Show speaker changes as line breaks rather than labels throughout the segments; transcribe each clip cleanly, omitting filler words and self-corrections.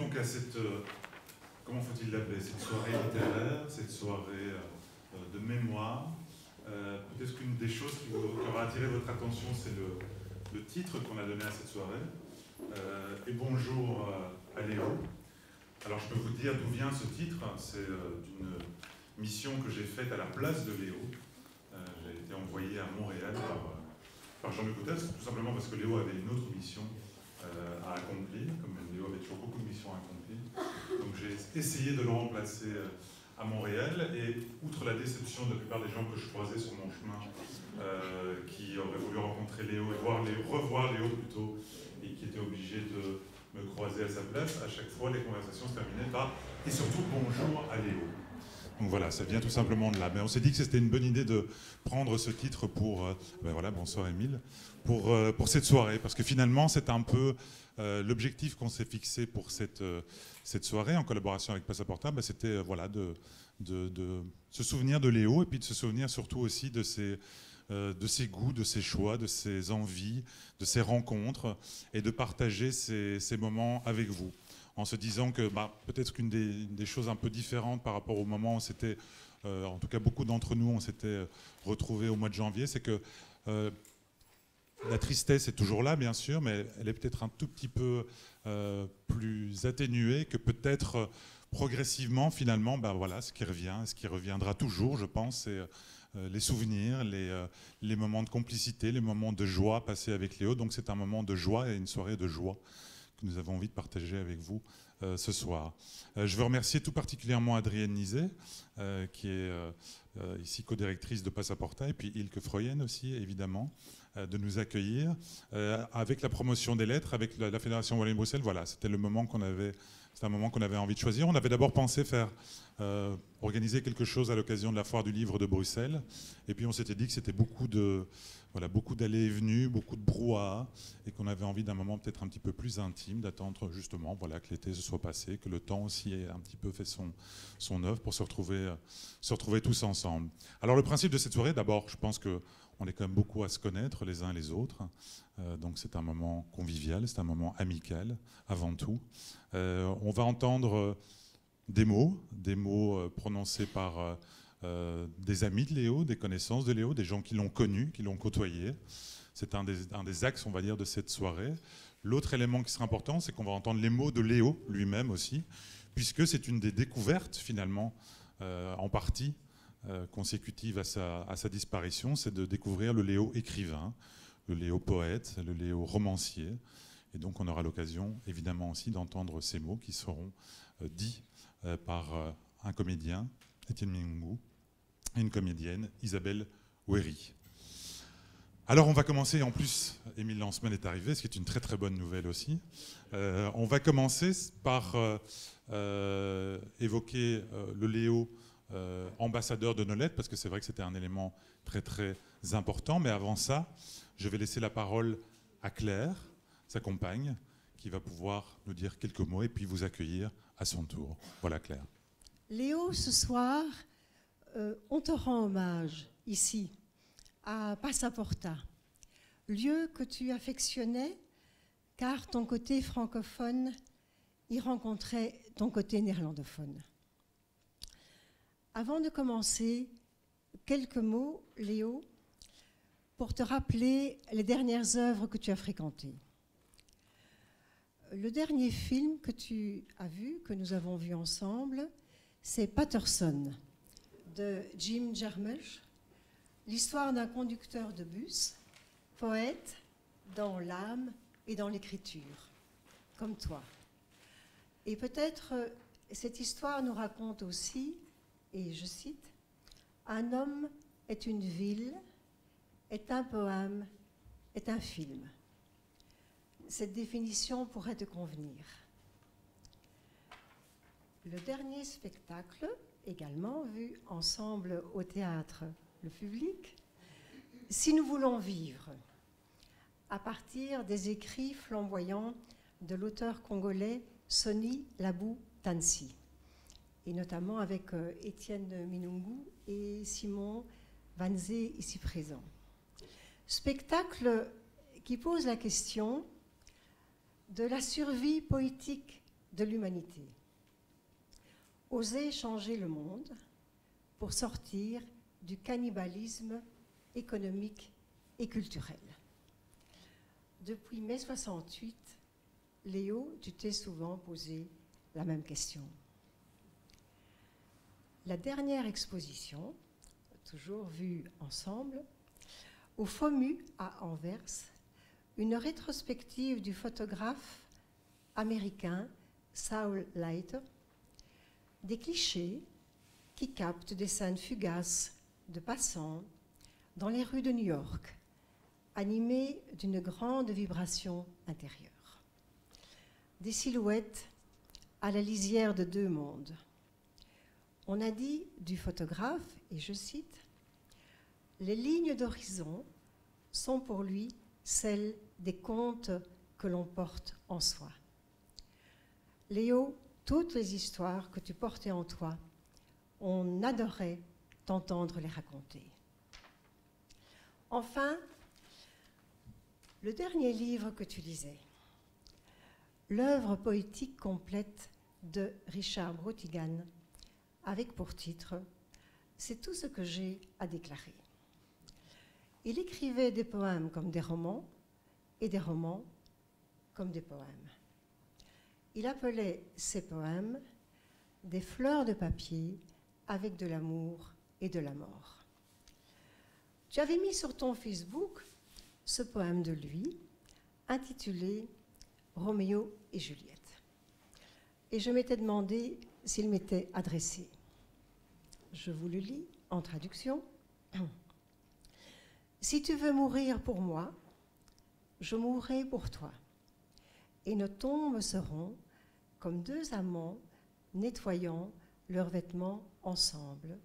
donc à cette, comment faut-il l'appeler, cette soirée littéraire, cette soirée de mémoire. Peut-être qu'une des choses qui aura attiré votre attention, c'est le titre qu'on a donné à cette soirée. Et bonjour à Léo. Alors je peux vous dire d'où vient ce titre. C'est d'une mission que j'ai faite à la place de Léo. J'ai été envoyé à Montréal par Jean-Luc Coutès, tout simplement parce que Léo avait une autre mission à accomplir, comme Léo avait toujours beaucoup de missions à accomplir. Donc j'ai essayé de le remplacer à Montréal, et outre la déception de la plupart des gens que je croisais sur mon chemin, qui auraient voulu rencontrer Léo et revoir Léo plutôt, et qui étaient obligés de me croiser à sa place, à chaque fois les conversations se terminaient par « et surtout bonjour à Léo ». Donc voilà, ça vient tout simplement de là. Mais on s'est dit que c'était une bonne idée de prendre ce titre pour, ben voilà, bonsoir Émile, pour cette soirée, parce que finalement c'est un peu l'objectif qu'on s'est fixé pour cette soirée en collaboration avec Passaporta, ben, c'était voilà, de se souvenir de Léo et puis de se souvenir surtout aussi de ses goûts, de ses choix, de ses envies, de ses rencontres, et de partager ces moments avec vous, en se disant que peut-être qu'une des choses un peu différentes par rapport au moment où on s'était, en tout cas beaucoup d'entre nous, on s'était retrouvés au mois de janvier, c'est que la tristesse est toujours là, bien sûr, mais elle est peut-être un tout petit peu plus atténuée, que peut-être progressivement, finalement, voilà, ce qui revient, ce qui reviendra toujours, je pense, c'est les souvenirs, les moments de complicité, les moments de joie passés avec Léo. Donc c'est un moment de joie et une soirée de joie que nous avons envie de partager avec vous ce soir. Je veux remercier tout particulièrement Adrienne Nizet, qui est ici co-directrice de Passaporta, et puis Ilke Freuen aussi, évidemment, de nous accueillir. Avec la promotion des lettres, avec la Fédération Wallonie-Bruxelles, voilà, c'était le moment qu'on avait... C'est un moment qu'on avait envie de choisir. On avait d'abord pensé faire organiser quelque chose à l'occasion de la foire du livre de Bruxelles. Et puis on s'était dit que c'était beaucoup d'allées et venues, beaucoup de brouhaha, et qu'on avait envie d'un moment peut-être un petit peu plus intime, d'attendre justement voilà, que l'été se soit passé, que le temps aussi ait un petit peu fait son œuvre pour se retrouver tous ensemble. Alors le principe de cette soirée, d'abord, je pense qu'on est quand même beaucoup à se connaître les uns les autres. Donc c'est un moment convivial, c'est un moment amical avant tout. On va entendre des mots prononcés par des amis de Léo, des connaissances de Léo, des gens qui l'ont connu, qui l'ont côtoyé. C'est un des axes, on va dire, de cette soirée. L'autre élément qui sera important, c'est qu'on va entendre les mots de Léo lui-même aussi, puisque c'est une des découvertes, finalement, en partie consécutive à sa disparition, c'est de découvrir le Léo écrivain, le Léo poète, le Léo romancier. Et donc on aura l'occasion, évidemment aussi, d'entendre ces mots qui seront dits par un comédien, Étienne Minungu, et une comédienne, Isabelle Wéry. Alors on va commencer, en plus, Émile Lanceman est arrivé, ce qui est une très très bonne nouvelle aussi. On va commencer par évoquer le Léo ambassadeur de nos lettres, parce que c'est vrai que c'était un élément très très important. Mais avant ça, je vais laisser la parole à Claire, sa compagne, qui va pouvoir nous dire quelques mots et puis vous accueillir à son tour. Voilà Claire.
Léo, ce soir, on te rend hommage ici, à Passaporta, lieu que tu affectionnais car ton côté francophone y rencontrait ton côté néerlandophone. Avant de commencer, quelques mots, Léo, pour te rappeler les dernières œuvres que tu as fréquentées. Le dernier film que tu as vu, que nous avons vu ensemble, c'est Patterson, de Jim Jarmusch, l'histoire d'un conducteur de bus, poète dans l'âme et dans l'écriture, comme toi. Et peut-être cette histoire nous raconte aussi, et je cite, « Un homme est une ville, est un poème, est un film ». Cette définition pourrait te convenir. Le dernier spectacle, également vu ensemble au théâtre Le Public, « Si nous voulons vivre », à partir des écrits flamboyants de l'auteur congolais Soni Labou Tansi, et notamment avec Étienne Minungu et Simon Vanzé, ici présents. Spectacle qui pose la question de la survie poétique de l'humanité. Oser changer le monde pour sortir du cannibalisme économique et culturel. Depuis mai 68, Léo, tu t'es souvent posé la même question. La dernière exposition, toujours vue ensemble, au FOMU à Anvers, une rétrospective du photographe américain Saul Leiter, des clichés qui captent des scènes fugaces de passants dans les rues de New York, animées d'une grande vibration intérieure. Des silhouettes à la lisière de deux mondes. On a dit du photographe, et je cite, « Les lignes d'horizon sont pour lui celles des contes que l'on porte en soi. » Léo, toutes les histoires que tu portais en toi, on adorait t'entendre les raconter. Enfin, le dernier livre que tu lisais, l'œuvre poétique complète de Richard Brautigan, avec pour titre « C'est tout ce que j'ai à déclarer ». Il écrivait des poèmes comme des romans et des romans comme des poèmes. Il appelait ses poèmes des fleurs de papier avec de l'amour et de la mort. Tu avais mis sur ton Facebook ce poème de lui, intitulé « Roméo et Juliette ». Et je m'étais demandé s'il m'était adressé. Je vous le lis en traduction. « Si tu veux mourir pour moi, je mourrai pour toi, et nos tombes seront comme deux amants nettoyant leurs vêtements ensemble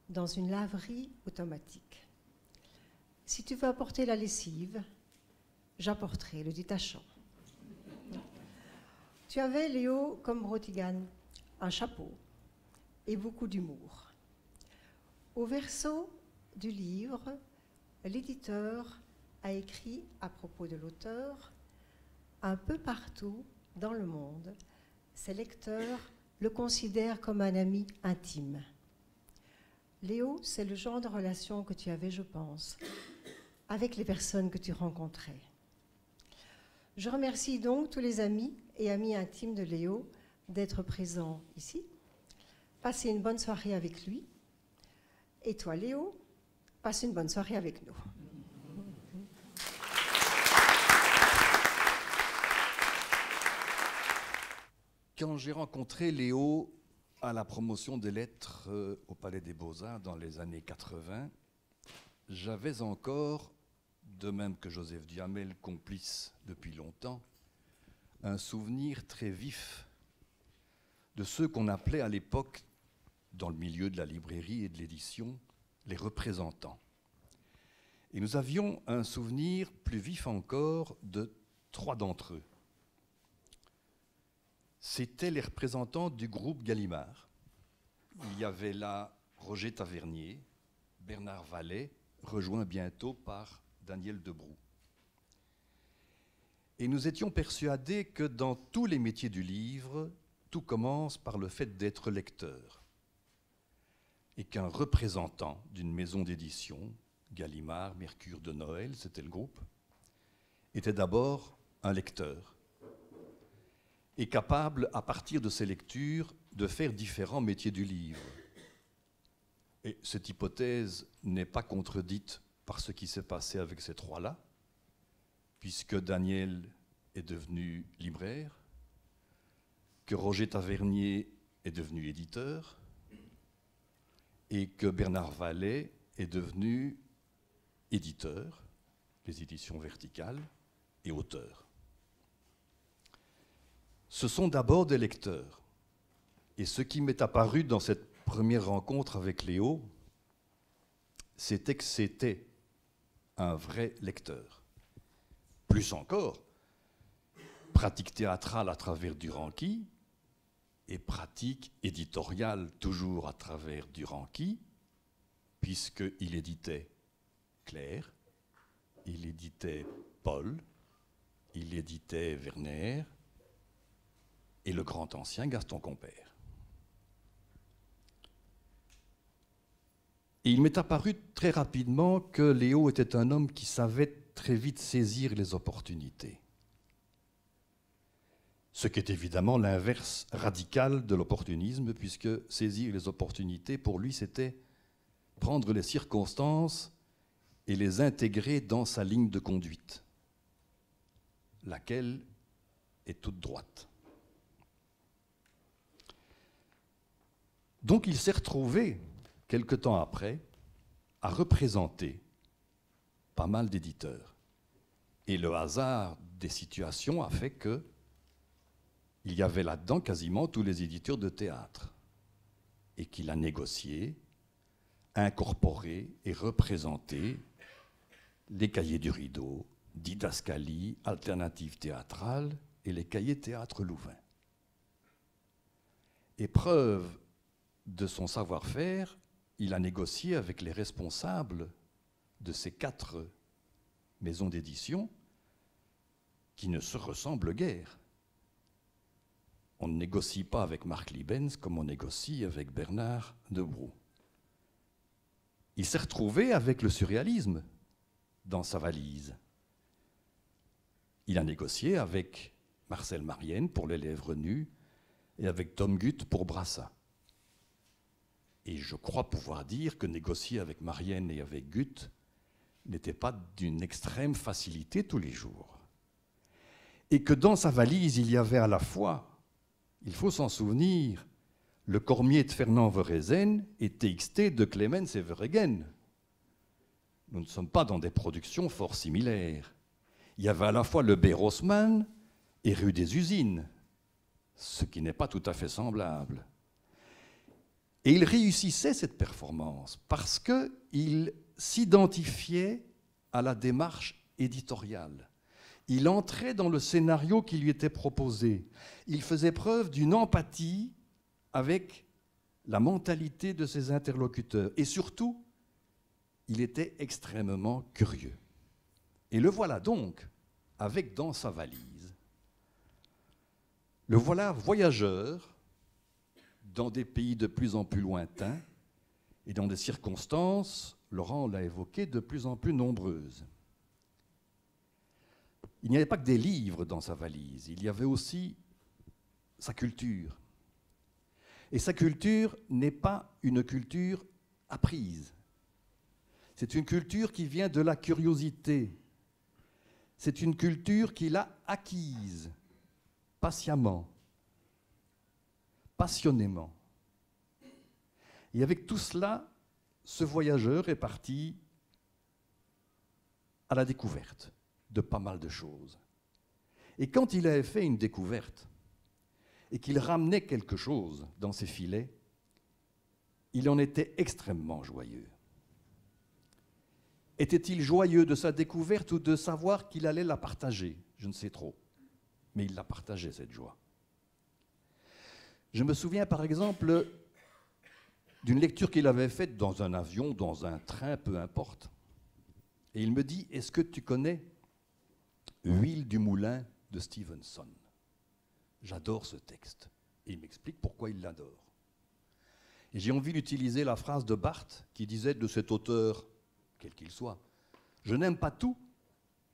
dans une laverie automatique. Si tu veux apporter la lessive, j'apporterai le détachant. » Tu avais, Léo, comme Brautigan, un chapeau et beaucoup d'humour. Au verso du livre, l'éditeur a écrit à propos de l'auteur, un peu partout dans le monde, ses lecteurs le considèrent comme un ami intime. Léo, c'est le genre de relation que tu avais, je pense, avec les personnes que tu rencontrais. Je remercie donc tous les amis et amis intimes de Léo d'être présents ici. Passez une bonne soirée avec lui. Et toi, Léo, passe une bonne soirée avec nous.
Quand j'ai rencontré Léo à la promotion des lettres au Palais des Beaux-Arts dans les années 80, j'avais encore, de même que Joseph Duhamel, complice depuis longtemps, un souvenir très vif de ceux qu'on appelait à l'époque, dans le milieu de la librairie et de l'édition, les représentants. Et nous avions un souvenir plus vif encore de trois d'entre eux. C'étaient les représentants du groupe Gallimard. Il y avait là Roger Tavernier, Bernard Vallet, rejoint bientôt par Daniel Debroux. Et nous étions persuadés que dans tous les métiers du livre, tout commence par le fait d'être lecteur. Et qu'un représentant d'une maison d'édition, Gallimard, Mercure de Noël, c'était le groupe, était d'abord un lecteur, et capable, à partir de ses lectures, de faire différents métiers du livre. Et cette hypothèse n'est pas contredite par ce qui s'est passé avec ces trois-là, puisque Daniel est devenu libraire, que Roger Tavernier est devenu éditeur, et que Bernard Vallet est devenu éditeur, les éditions verticales, et auteur. Ce sont d'abord des lecteurs. Et ce qui m'est apparu dans cette première rencontre avec Léo, c'était que c'était un vrai lecteur. Plus encore, pratique théâtrale à travers Durancy et pratique éditoriale toujours à travers Durancy, puisqu'il éditait Claire, il éditait Paul, il éditait Werner, et le grand ancien Gaston Compère. Et il m'est apparu très rapidement que Léo était un homme qui savait très vite saisir les opportunités. Ce qui est évidemment l'inverse radical de l'opportunisme, puisque saisir les opportunités, pour lui, c'était prendre les circonstances et les intégrer dans sa ligne de conduite, laquelle est toute droite. Donc il s'est retrouvé, quelque temps après, à représenter pas mal d'éditeurs. Et le hasard des situations a fait que il y avait là-dedans quasiment tous les éditeurs de théâtre, et qu'il a négocié, incorporé et représenté les cahiers du Rideau, Didascalie, Alternative théâtrale et les cahiers Théâtre Louvain. Et preuve de son savoir-faire, il a négocié avec les responsables de ces 4 maisons d'édition qui ne se ressemblent guère. On ne négocie pas avec Marc Liebens comme on négocie avec Bernard Debrou. Il s'est retrouvé avec le surréalisme dans sa valise. Il a négocié avec Marcel Marienne pour Les Lèvres nues et avec Tom Gutt pour Brassat. Et je crois pouvoir dire que négocier avec Marienne et avec Gutt n'était pas d'une extrême facilité tous les jours. Et que dans sa valise, il y avait à la fois, il faut s'en souvenir, le Cormier de Fernand Verezen et TXT de Clemens Everegen. Nous ne sommes pas dans des productions fort similaires. Il y avait à la fois le Berosman et Rue des Usines, ce qui n'est pas tout à fait semblable. Et il réussissait cette performance parce qu'il s'identifiait à la démarche éditoriale. Il entrait dans le scénario qui lui était proposé. Il faisait preuve d'une empathie avec la mentalité de ses interlocuteurs. Et surtout, il était extrêmement curieux. Et le voilà donc, avec dans sa valise, le voilà voyageur dans des pays de plus en plus lointains et dans des circonstances, Laurent l'a évoqué, de plus en plus nombreuses. Il n'y avait pas que des livres dans sa valise, il y avait aussi sa culture. Et sa culture n'est pas une culture apprise. C'est une culture qui vient de la curiosité. C'est une culture qu'il a acquise patiemment, passionnément. Et avec tout cela, ce voyageur est parti à la découverte de pas mal de choses. Et quand il avait fait une découverte et qu'il ramenait quelque chose dans ses filets, il en était extrêmement joyeux. Était-il joyeux de sa découverte ou de savoir qu'il allait la partager? Je ne sais trop. Mais il la partageait, cette joie. Je me souviens par exemple d'une lecture qu'il avait faite dans un avion, dans un train, peu importe. Et il me dit, est-ce que tu connais Huile du moulin de Stevenson? J'adore ce texte. Et il m'explique pourquoi il l'adore. Et j'ai envie d'utiliser la phrase de Barthes qui disait de cet auteur, quel qu'il soit, je n'aime pas tout,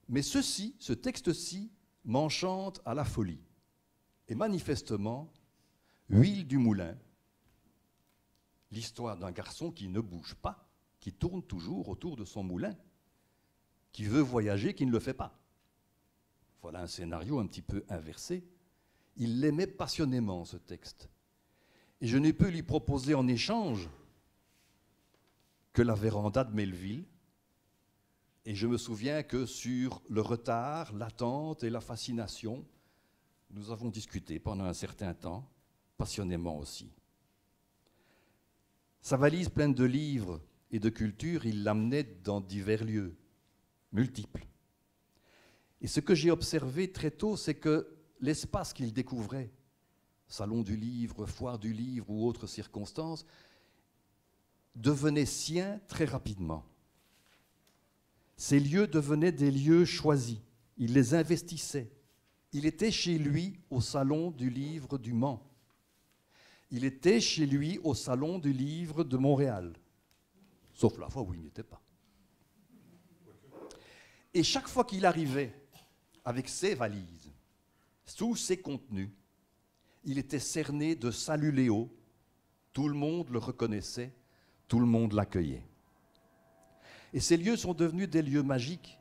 mais ceci, ce texte-ci, m'enchante à la folie. Et manifestement, Huile du moulin, l'histoire d'un garçon qui ne bouge pas, qui tourne toujours autour de son moulin, qui veut voyager, qui ne le fait pas. Voilà un scénario un petit peu inversé. Il l'aimait passionnément, ce texte. Et je n'ai pu lui proposer en échange que la véranda de Melville. Et je me souviens que sur le retard, l'attente et la fascination, nous avons discuté pendant un certain temps, passionnément aussi. Sa valise pleine de livres et de culture, il l'amenait dans divers lieux, multiples. Et ce que j'ai observé très tôt, c'est que l'espace qu'il découvrait, salon du livre, foire du livre ou autres circonstances, devenait sien très rapidement. Ces lieux devenaient des lieux choisis. Il les investissait. Il était chez lui au Salon du Livre du Mans. Il était chez lui au Salon du Livre de Montréal. Sauf la fois où il n'y était pas. Et chaque fois qu'il arrivait avec ses valises, sous ses contenus, il était cerné de salut Léo. Tout le monde le reconnaissait, tout le monde l'accueillait. Et ces lieux sont devenus des lieux magiques.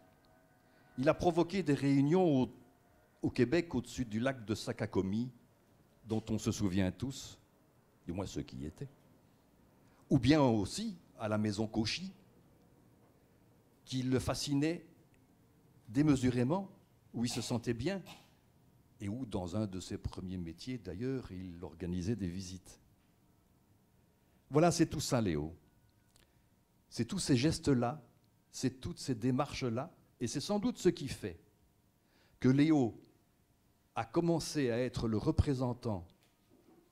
Il a provoqué des réunions au Québec, au-dessus du lac de Sakakomi, dont on se souvient tous, du moins ceux qui y étaient. Ou bien aussi à la maison Cauchy, qui le fascinait démesurément, où il se sentait bien, et où, dans un de ses premiers métiers d'ailleurs, il organisait des visites. Voilà, c'est tout ça, Léo. C'est tous ces gestes-là, c'est toutes ces démarches-là, et c'est sans doute ce qui fait que Léo a commencé à être le représentant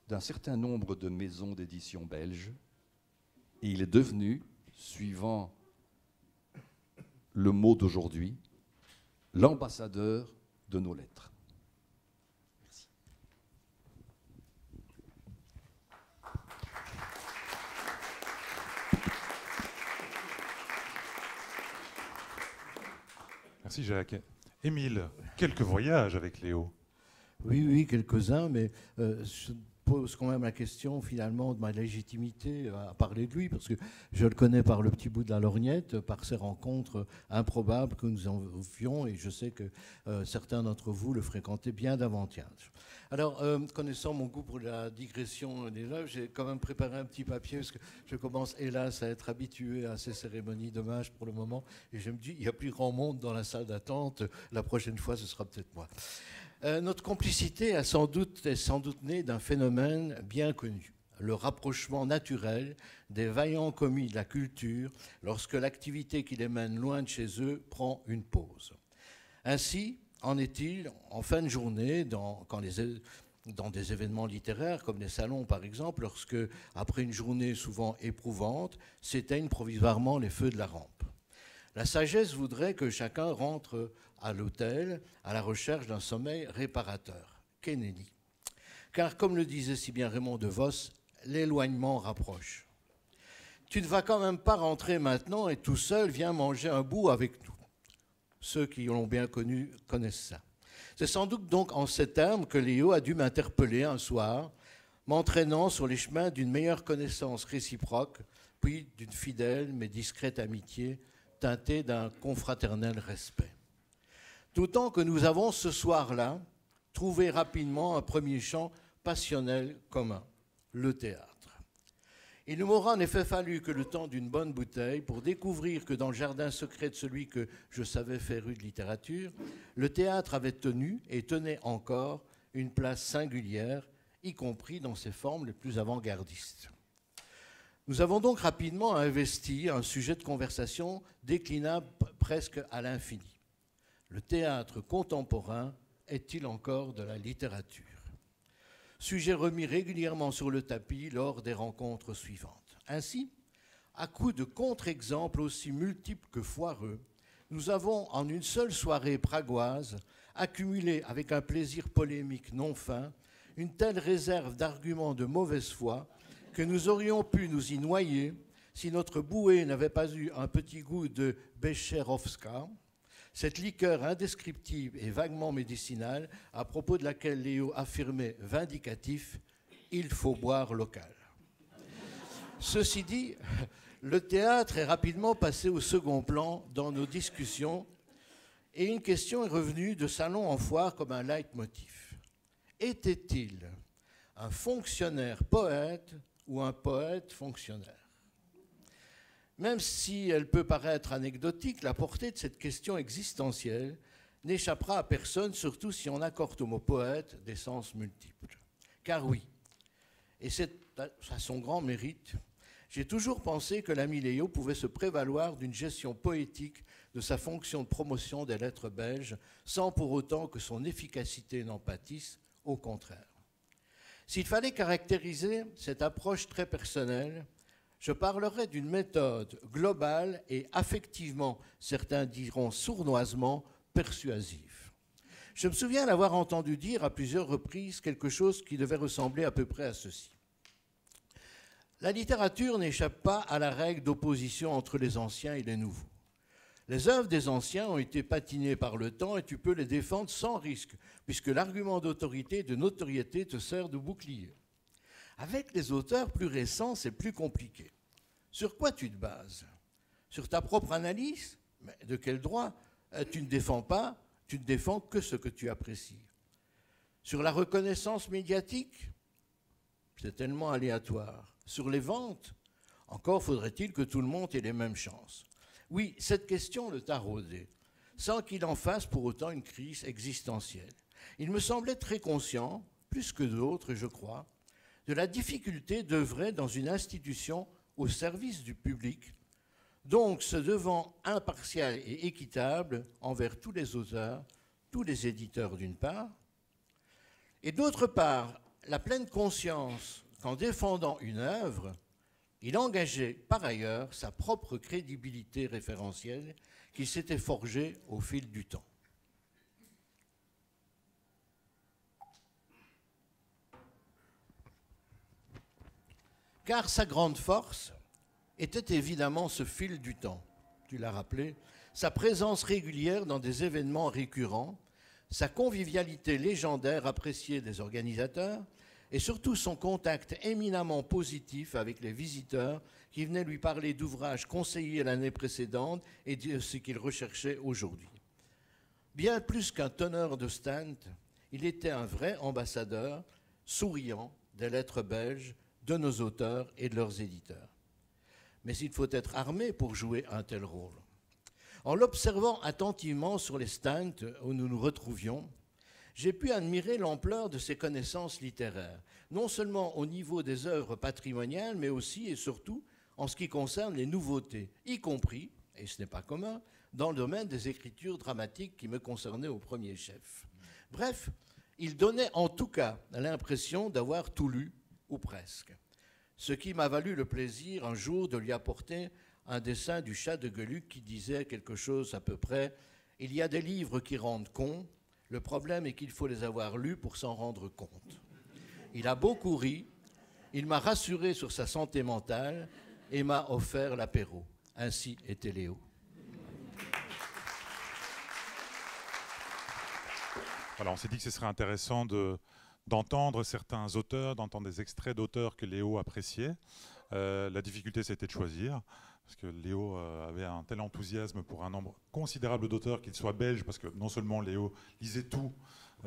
d'un certain nombre de maisons d'édition belges, et il est devenu, suivant le mot d'aujourd'hui, l'ambassadeur de nos lettres. Merci.
Merci Jacques. Émile, quelques voyages avec Léo.
Oui, quelques-uns, mais je pose quand même la question finalement de ma légitimité à parler de lui, parce que je le connais par le petit bout de la lorgnette, par ces rencontres improbables que nous avions, et je sais que certains d'entre vous le fréquentaient bien davantage. Alors, connaissant mon goût pour la digression des œuvres, j'ai quand même préparé un petit papier, parce que je commence hélas à être habitué à ces cérémonies d'hommage pour le moment, et je me dis, il n'y a plus grand monde dans la salle d'attente, la prochaine fois ce sera peut-être moi. Notre complicité est sans doute née d'un phénomène bien connu, le rapprochement naturel des vaillants commis de la culture lorsque l'activité qui les mène loin de chez eux prend une pause. Ainsi en est-il en fin de journée dans des événements littéraires comme les salons par exemple, lorsque, après une journée souvent éprouvante, s'éteignent provisoirement les feux de la rampe. La sagesse voudrait que chacun rentre à l'hôtel à la recherche d'un sommeil réparateur. Kennedy. Car comme le disait si bien Raymond DeVos, l'éloignement rapproche. Tu ne vas quand même pas rentrer maintenant et tout seul viens manger un bout avec nous. Ceux qui l'ont bien connu connaissent ça. C'est sans doute donc en ces termes que Léo a dû m'interpeller un soir, m'entraînant sur les chemins d'une meilleure connaissance réciproque, puis d'une fidèle mais discrète amitié teintée d'un confraternel respect. D'autant que nous avons ce soir-là trouvé rapidement un premier champ passionnel commun, le théâtre. Il ne m'aura en effet fallu que le temps d'une bonne bouteille pour découvrir que dans le jardin secret de celui que je savais féru de littérature, le théâtre avait tenu et tenait encore une place singulière, y compris dans ses formes les plus avant-gardistes. Nous avons donc rapidement investi un sujet de conversation déclinable presque à l'infini. Le théâtre contemporain est-il encore de la littérature ? Sujet remis régulièrement sur le tapis lors des rencontres suivantes. Ainsi, à coup de contre-exemples aussi multiples que foireux, nous avons, en une seule soirée pragoise, accumulé avec un plaisir polémique non fin, une telle réserve d'arguments de mauvaise foi que nous aurions pu nous y noyer si notre bouée n'avait pas eu un petit goût de Becherovska, cette liqueur indescriptible et vaguement médicinale à propos de laquelle Léo affirmait vindicatif « il faut boire local ». Ceci dit, le théâtre est rapidement passé au second plan dans nos discussions et une question est revenue de salon en foire comme un leitmotiv. Était-il un fonctionnaire poète ou un poète fonctionnaire ? Même si elle peut paraître anecdotique, la portée de cette question existentielle n'échappera à personne, surtout si on accorde au mot poète des sens multiples. Car oui, et c'est à son grand mérite, j'ai toujours pensé que l'ami Léo pouvait se prévaloir d'une gestion poétique de sa fonction de promotion des lettres belges, sans pour autant que son efficacité n'en pâtisse, au contraire. S'il fallait caractériser cette approche très personnelle, je parlerai d'une méthode globale et affectivement, certains diront sournoisement, persuasive. Je me souviens l'avoir entendu dire à plusieurs reprises quelque chose qui devait ressembler à peu près à ceci. La littérature n'échappe pas à la règle d'opposition entre les anciens et les nouveaux. Les œuvres des anciens ont été patinées par le temps et tu peux les défendre sans risque, puisque l'argument d'autorité et de notoriété te sert de bouclier. Avec les auteurs plus récents, c'est plus compliqué. Sur quoi tu te bases? Sur ta propre analyse? Mais de quel droit? Tu ne défends pas, tu ne défends que ce que tu apprécies. Sur la reconnaissance médiatique? C'est tellement aléatoire. Sur les ventes? Encore faudrait-il que tout le monde ait les mêmes chances. Oui, cette question le taraudait, sans qu'il en fasse pour autant une crise existentielle. Il me semblait très conscient, plus que d'autres, je crois, de la difficulté d'œuvrer dans une institution au service du public, donc se devant impartial et équitable envers tous les auteurs, tous les éditeurs d'une part, et d'autre part, la pleine conscience qu'en défendant une œuvre, il engageait par ailleurs sa propre crédibilité référentielle qu'il s'était forgée au fil du temps. Car sa grande force était évidemment ce fil du temps, tu l'as rappelé, sa présence régulière dans des événements récurrents, sa convivialité légendaire appréciée des organisateurs, et surtout son contact éminemment positif avec les visiteurs qui venaient lui parler d'ouvrages conseillés l'année précédente et de ce qu'il recherchait aujourd'hui. Bien plus qu'un teneur de stand, il était un vrai ambassadeur, souriant des lettres belges, de nos auteurs et de leurs éditeurs. Mais il faut être armé pour jouer un tel rôle. En l'observant attentivement sur les stands où nous nous retrouvions, j'ai pu admirer l'ampleur de ses connaissances littéraires, non seulement au niveau des œuvres patrimoniales, mais aussi et surtout en ce qui concerne les nouveautés, y compris, et ce n'est pas commun, dans le domaine des écritures dramatiques qui me concernaient au premier chef. Bref, il donnait en tout cas l'impression d'avoir tout lu, ou presque, ce qui m'a valu le plaisir un jour de lui apporter un dessin du chat de Gueluc qui disait quelque chose à peu près « Il y a des livres qui rendent con, le problème est qu'il faut les avoir lus pour s'en rendre compte. » Il a beaucoup ri, il m'a rassuré sur sa santé mentale et m'a offert l'apéro. Ainsi était Léo.
Voilà, on s'est dit que ce serait intéressant d'entendre certains auteurs, d'entendre des extraits d'auteurs que Léo appréciait. La difficulté, c'était de choisir, parce que Léo avait un tel enthousiasme pour un nombre considérable d'auteurs, qu'ils soient belges, parce que non seulement Léo lisait tout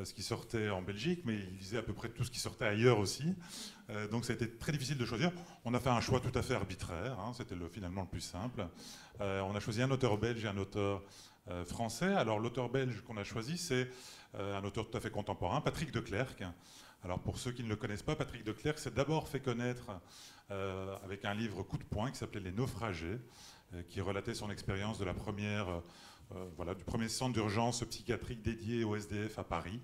ce qui sortait en Belgique, mais il lisait à peu près tout ce qui sortait ailleurs aussi. Donc ça a été très difficile de choisir. On a fait un choix tout à fait arbitraire, hein, c'était finalement le plus simple. On a choisi un auteur belge et un auteur français. Alors l'auteur belge qu'on a choisi, c'est un auteur tout à fait contemporain, Patrick de Clercq. Alors pour ceux qui ne le connaissent pas, Patrick de Clercq s'est d'abord fait connaître avec un livre coup de poing qui s'appelait Les Naufragés, qui relatait son expérience de la première, du premier centre d'urgence psychiatrique dédié au SDF à Paris,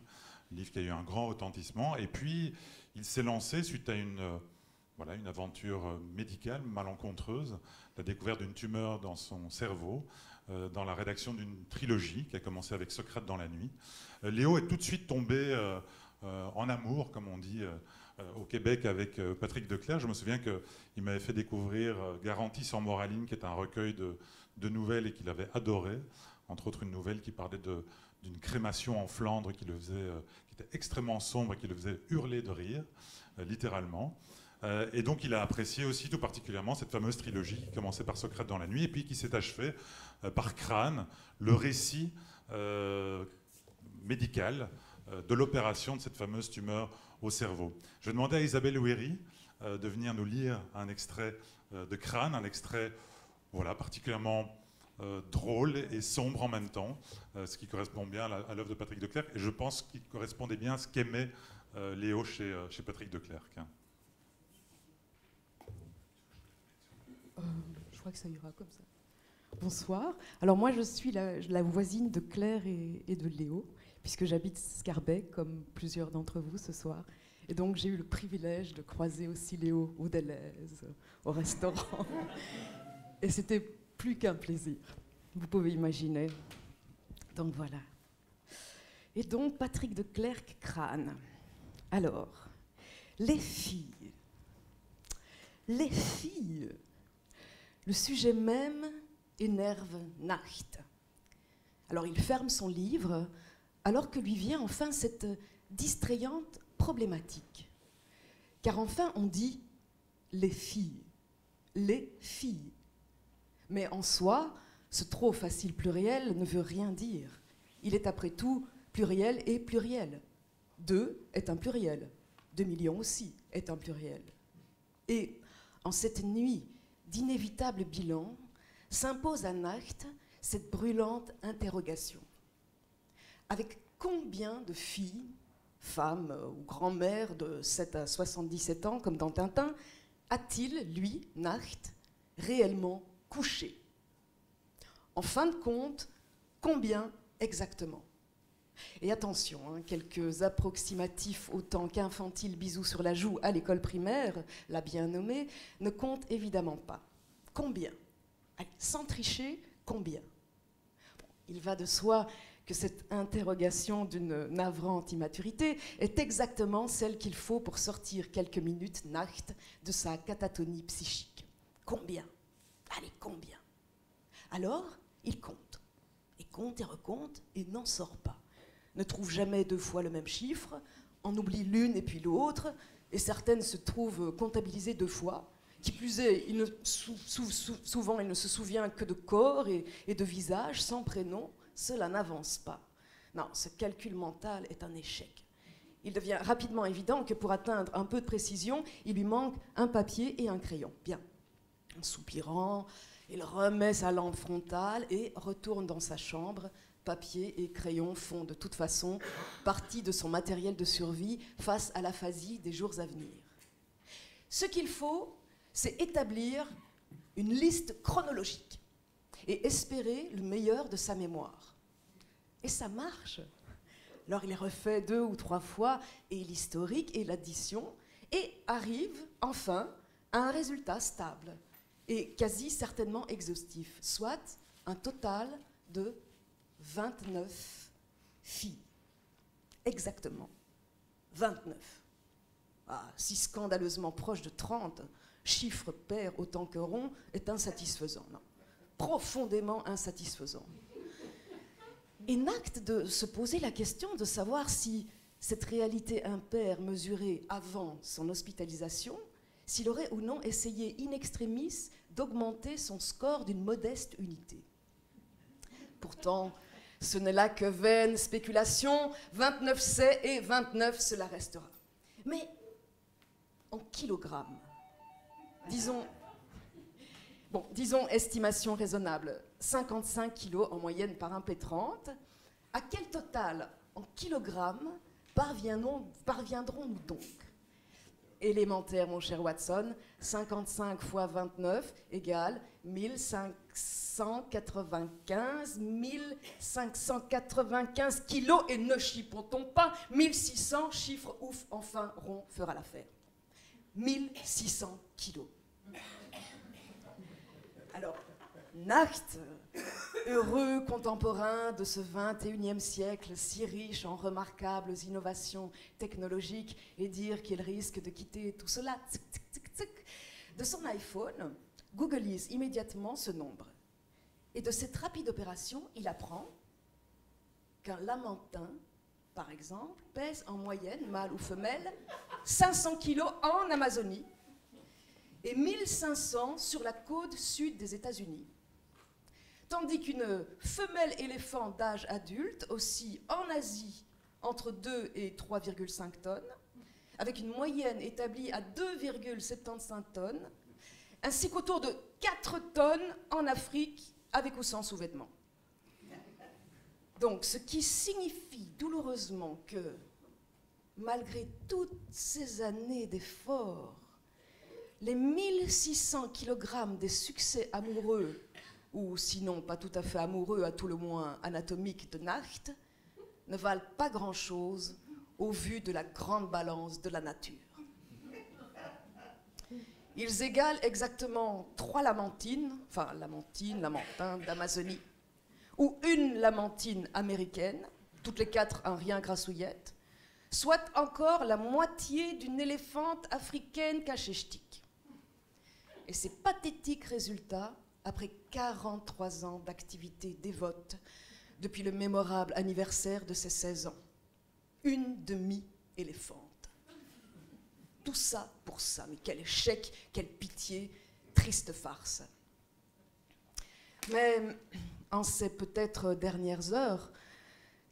livre qui a eu un grand retentissement. Et puis il s'est lancé suite à une aventure médicale malencontreuse, la découverte d'une tumeur dans son cerveau, dans la rédaction d'une trilogie qui a commencé avec Socrate dans la nuit. Léo est tout de suite tombé en amour, comme on dit au Québec, avec Patrick de Clercq. Je me souviens qu'il m'avait fait découvrir Garantie sans moraline, qui est un recueil de nouvelles et qu'il avait adoré, entre autres une nouvelle qui parlait d'une crémation en Flandre qui était extrêmement sombre et qui le faisait hurler de rire, littéralement. Et donc il a apprécié aussi tout particulièrement cette fameuse trilogie qui commençait par Socrate dans la nuit et puis qui s'est achevée par Crâne, le récit médical de l'opération de cette fameuse tumeur au cerveau. Je demandais à Isabelle Ouéry de venir nous lire un extrait de Crâne, un extrait particulièrement drôle et sombre en même temps, ce qui correspond bien à l'œuvre de Patrick de Clercq, et je pense qu'il correspondait bien à ce qu'aimait Léo chez Patrick de Clercq.
Je crois que ça ira comme ça. Bonsoir. Alors moi, je suis la voisine de Claire et de Léo, puisque j'habite Scarbeck, comme plusieurs d'entre vous ce soir. Et donc, j'ai eu le privilège de croiser aussi Léo au Deleuze, au restaurant. Et c'était plus qu'un plaisir, vous pouvez imaginer. Donc voilà. Et donc, Patrick de Clercq-Crane. Alors, les filles. Les filles. Le sujet même énerve Nacht. Alors, il ferme son livre, alors que lui vient enfin cette distrayante problématique. Car enfin, on dit les filles. Les filles. Mais en soi, ce trop facile pluriel ne veut rien dire. Il est après tout pluriel et pluriel. 2 est un pluriel. 2 millions aussi est un pluriel. Et en cette nuit d'inévitable bilan, s'impose à Nacht cette brûlante interrogation. Avec combien de filles, femmes ou grand-mères de 7 à 77 ans, comme dans Tintin, a-t-il, lui, Nacht, réellement couché? En fin de compte, combien exactement? Et attention, quelques approximatifs autant qu'infantiles bisous sur la joue à l'école primaire, la bien nommée, ne comptent évidemment pas. Combien? Allez, sans tricher, combien? Bon, il va de soi que cette interrogation d'une navrante immaturité est exactement celle qu'il faut pour sortir quelques minutes Nacht de sa catatonie psychique. Combien? Allez, combien? Alors, il compte. Et compte et recompte et n'en sort pas. Ne trouve jamais 2 fois le même chiffre, en oublie l'une et puis l'autre, et certaines se trouvent comptabilisées 2 fois. Qui plus est, souvent il ne se souvient que de corps et de visage, sans prénom, cela n'avance pas. Non, ce calcul mental est un échec. Il devient rapidement évident que pour atteindre un peu de précision, il lui manque un papier et un crayon. Bien, en soupirant, il remet sa lampe frontale et retourne dans sa chambre. Papier et crayon font de toute façon partie de son matériel de survie face à l'aphasie des jours à venir. Ce qu'il faut, c'est établir une liste chronologique et espérer le meilleur de sa mémoire. Et ça marche. Alors il refait 2 ou 3 fois et l'historique et l'addition et arrive enfin à un résultat stable et quasi certainement exhaustif, soit un total de 29 filles. Exactement. 29. Ah, si scandaleusement proche de 30, chiffre pair autant que rond, est insatisfaisant. Non. Profondément insatisfaisant. Et Nacht de se poser la question de savoir si cette réalité impaire mesurée avant son hospitalisation, s'il aurait ou non essayé in extremis d'augmenter son score d'une modeste unité. Pourtant, ce n'est là que vaine spéculation, 29 c'est et 29 cela restera. Mais en kilogrammes, disons estimation raisonnable, 55 kilos en moyenne par un P30, à quel total en kilogrammes parviendrons-nous donc? Élémentaire, mon cher Watson, 55 fois 29 égale 1595 kilos, et ne chipotons pas, 1600, chiffre ouf, enfin rond, fera l'affaire. 1600 kilos. Alors, Nacht, heureux contemporain de ce 21e siècle, si riche en remarquables innovations technologiques, et dire qu'il risque de quitter tout cela, de son iPhone, googleise immédiatement ce nombre. Et de cette rapide opération, il apprend qu'un lamentin, par exemple, pèse en moyenne, mâle ou femelle, 500 kilos en Amazonie et 1500 sur la côte sud des États-Unis. Tandis qu'une femelle éléphant d'âge adulte oscille en Asie entre 2 et 3,5 tonnes, avec une moyenne établie à 2,75 tonnes, ainsi qu'autour de 4 tonnes en Afrique, avec ou sans sous-vêtements. Donc, ce qui signifie douloureusement que, malgré toutes ces années d'efforts, les 1600 kg des succès amoureux, ou sinon pas tout à fait amoureux, à tout le moins anatomiques de Nacht, ne valent pas grand-chose au vu de la grande balance de la nature. Ils égalent exactement 3 lamantines, lamentin d'Amazonie, ou une lamantine américaine,
toutes les 4 un rien grassouillette, soit encore la moitié d'une éléphante africaine cachéchtique. Et ces pathétiques résultats, après 43 ans d'activité dévote, depuis le mémorable anniversaire de ses 16 ans. Une demi-éléphante. Tout ça pour ça, mais quel échec, quelle pitié, triste farce. Mais en ces peut-être dernières heures,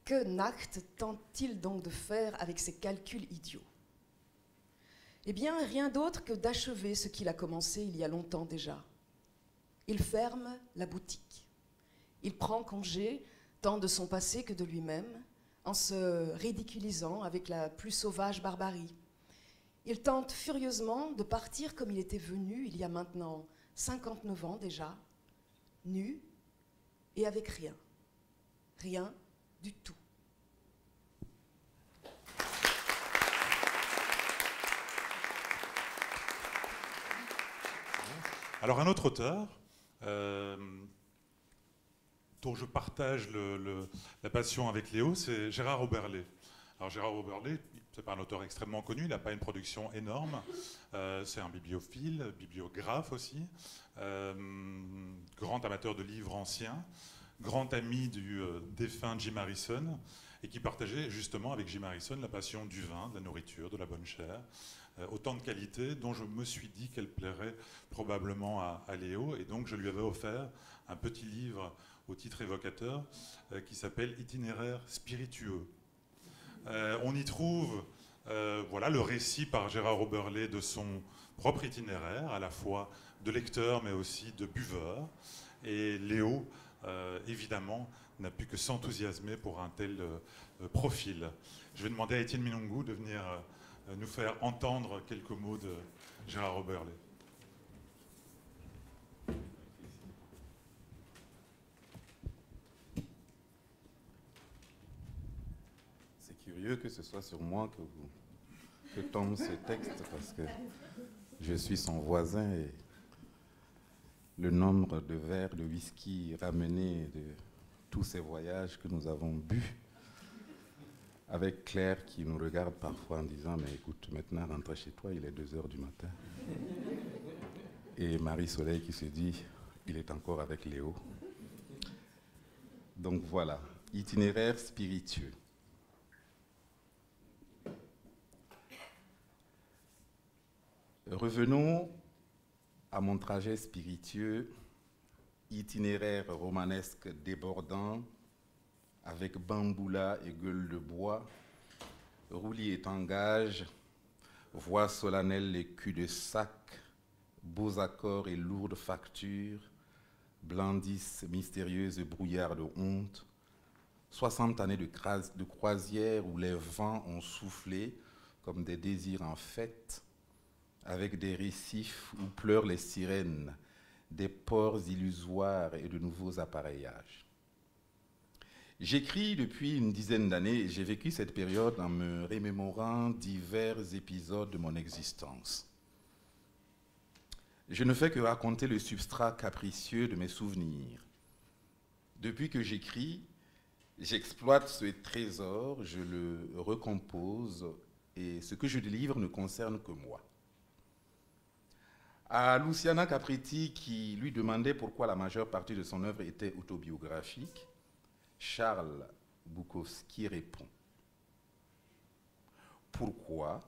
que Nacht tente-t-il donc de faire avec ses calculs idiots? Eh bien, rien d'autre que d'achever ce qu'il a commencé il y a longtemps déjà. Il ferme la boutique. Il prend congé tant de son passé que de lui-même, en se ridiculisant avec la plus sauvage barbarie. Il tente furieusement de partir comme il était venu il y a maintenant 59 ans déjà, nu et avec rien. Rien du tout.
Alors un autre auteur dont je partage la passion avec Léo, c'est Gérard Oberlé. Alors Gérard Oberlé, c'est pas un auteur extrêmement connu, il n'a pas une production énorme, c'est un bibliophile, bibliographe aussi, grand amateur de livres anciens, grand ami du défunt Jim Harrison, et qui partageait justement avec Jim Harrison la passion du vin, de la nourriture, de la bonne chair, autant de qualités dont je me suis dit qu'elle plairait probablement à Léo, et donc je lui avais offert un petit livre au titre évocateur qui s'appelle Itinéraire spiritueux. On y trouve voilà, le récit par Gérard Oberlé de son propre itinéraire, à la fois de lecteur mais aussi de buveur. Et Léo, évidemment, n'a pu que s'enthousiasmer pour un tel profil. Je vais demander à Étienne Milongo de venir nous faire entendre quelques mots de Gérard Oberlé.
Curieux que ce soit sur moi que tombe ce texte, parce que je suis son voisin et le nombre de verres de whisky ramenés de tous ces voyages que nous avons bu, avec Claire qui nous regarde parfois en disant « mais écoute, maintenant rentre chez toi, il est 2h du matin ». Et Marie-Soleil qui se dit « il est encore avec Léo ». Donc voilà, itinéraire spiritueux. Revenons à mon trajet spiritueux, itinéraire romanesque débordant, avec bamboula et gueule de bois, roulis et tangage, voix solennelle et cul-de-sac, beaux accords et lourdes factures, blandissent mystérieuses brouillards de honte, 60 années de croisière où les vents ont soufflé comme des désirs en fête, avec des récifs où pleurent les sirènes, des ports illusoires et de nouveaux appareillages. J'écris depuis une dizaine d'années et j'ai vécu cette période en me remémorant divers épisodes de mon existence. Je ne fais que raconter le substrat capricieux de mes souvenirs. Depuis que j'écris, j'exploite ce trésor, je le recompose et ce que je délivre ne concerne que moi. À Luciana Capretti, qui lui demandait pourquoi la majeure partie de son œuvre était autobiographique, Charles Bukowski répond. Pourquoi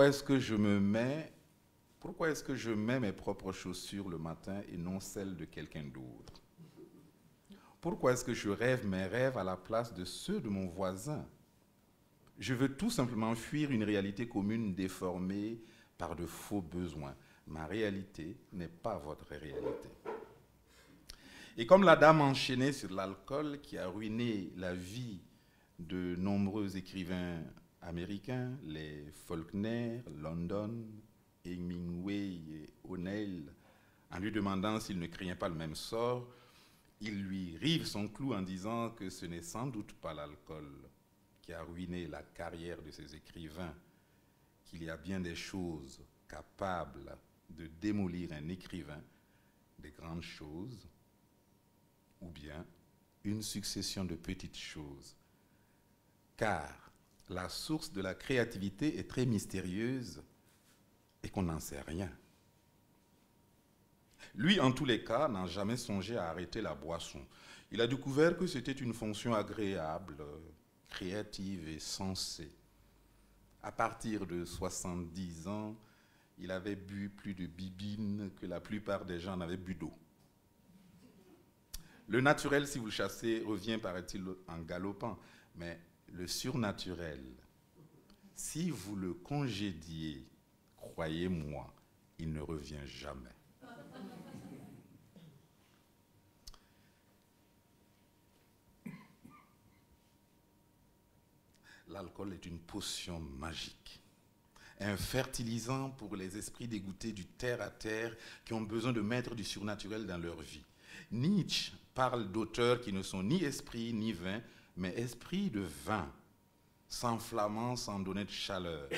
est-ce que je mets mes propres chaussures le matin et non celles de quelqu'un d'autre? Pourquoi est-ce que je rêve mes rêves à la place de ceux de mon voisin? Je veux tout simplement fuir une réalité commune déformée par de faux besoins. Ma réalité n'est pas votre réalité. Et comme la dame enchaînée sur l'alcool qui a ruiné la vie de nombreux écrivains américains, les Faulkner, London, Hemingway et O'Neill, en lui demandant s'il ne craignait pas le même sort, il lui rive son clou en disant que ce n'est sans doute pas l'alcool qui a ruiné la carrière de ces écrivains, qu'il y a bien des choses capables de démolir un écrivain, des grandes choses, ou bien une succession de petites choses car la source de la créativité est très mystérieuse et qu'on n'en sait rien. Lui, en tous les cas, n'a jamais songé à arrêter la boisson. Il a découvert que c'était une fonction agréable, créative et sensée. À partir de 70 ans, il avait bu plus de bibine que la plupart des gens n'avaient bu d'eau. Le naturel, si vous le chassez, revient, paraît-il, en galopant. Mais le surnaturel, si vous le congédiez, croyez-moi, il ne revient jamais. L'alcool est une potion magique, un fertilisant pour les esprits dégoûtés du terre-à-terre qui ont besoin de mettre du surnaturel dans leur vie. Nietzsche parle d'auteurs qui ne sont ni esprits ni vin, mais esprits de vin, s'enflammant sans donner de chaleur.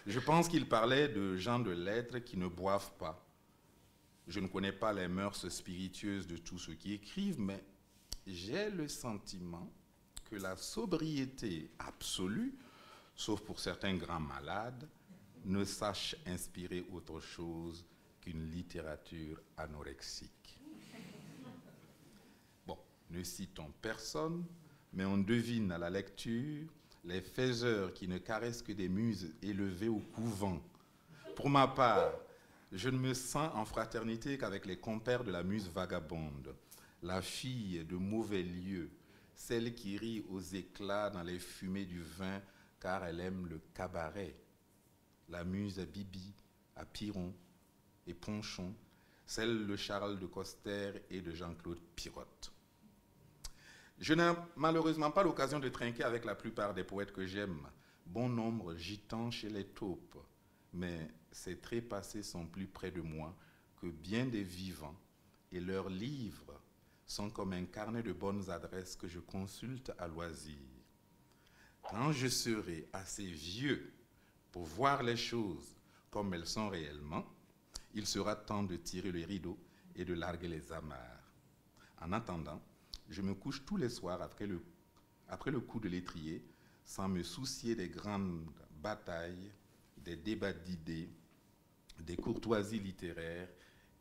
Je pense qu'il parlait de gens de lettres qui ne boivent pas. Je ne connais pas les mœurs spiritueuses de tous ceux qui écrivent, mais j'ai le sentiment que la sobriété absolue, sauf pour certains grands malades, ne sache inspirer autre chose qu'une littérature anorexique. Bon, ne citons personne, mais on devine à la lecture les faiseurs qui ne caressent que des muses élevées au couvent. Pour ma part, je ne me sens en fraternité qu'avec les compères de la muse vagabonde, la fille de mauvais lieu, celle qui rit aux éclats dans les fumées du vin car elle aime le cabaret, la muse à Bibi, à Piron et Ponchon, celle de Charles de Coster et de Jean-Claude Pirotte. Je n'ai malheureusement pas l'occasion de trinquer avec la plupart des poètes que j'aime, bon nombre gitan chez les taupes, mais ces trépassés sont plus près de moi que bien des vivants, et leurs livres sont comme un carnet de bonnes adresses que je consulte à loisir. Quand je serai assez vieux pour voir les choses comme elles sont réellement, il sera temps de tirer le rideau et de larguer les amarres. En attendant, je me couche tous les soirs après le coup de l'étrier, sans me soucier des grandes batailles, des débats d'idées, des courtoisies littéraires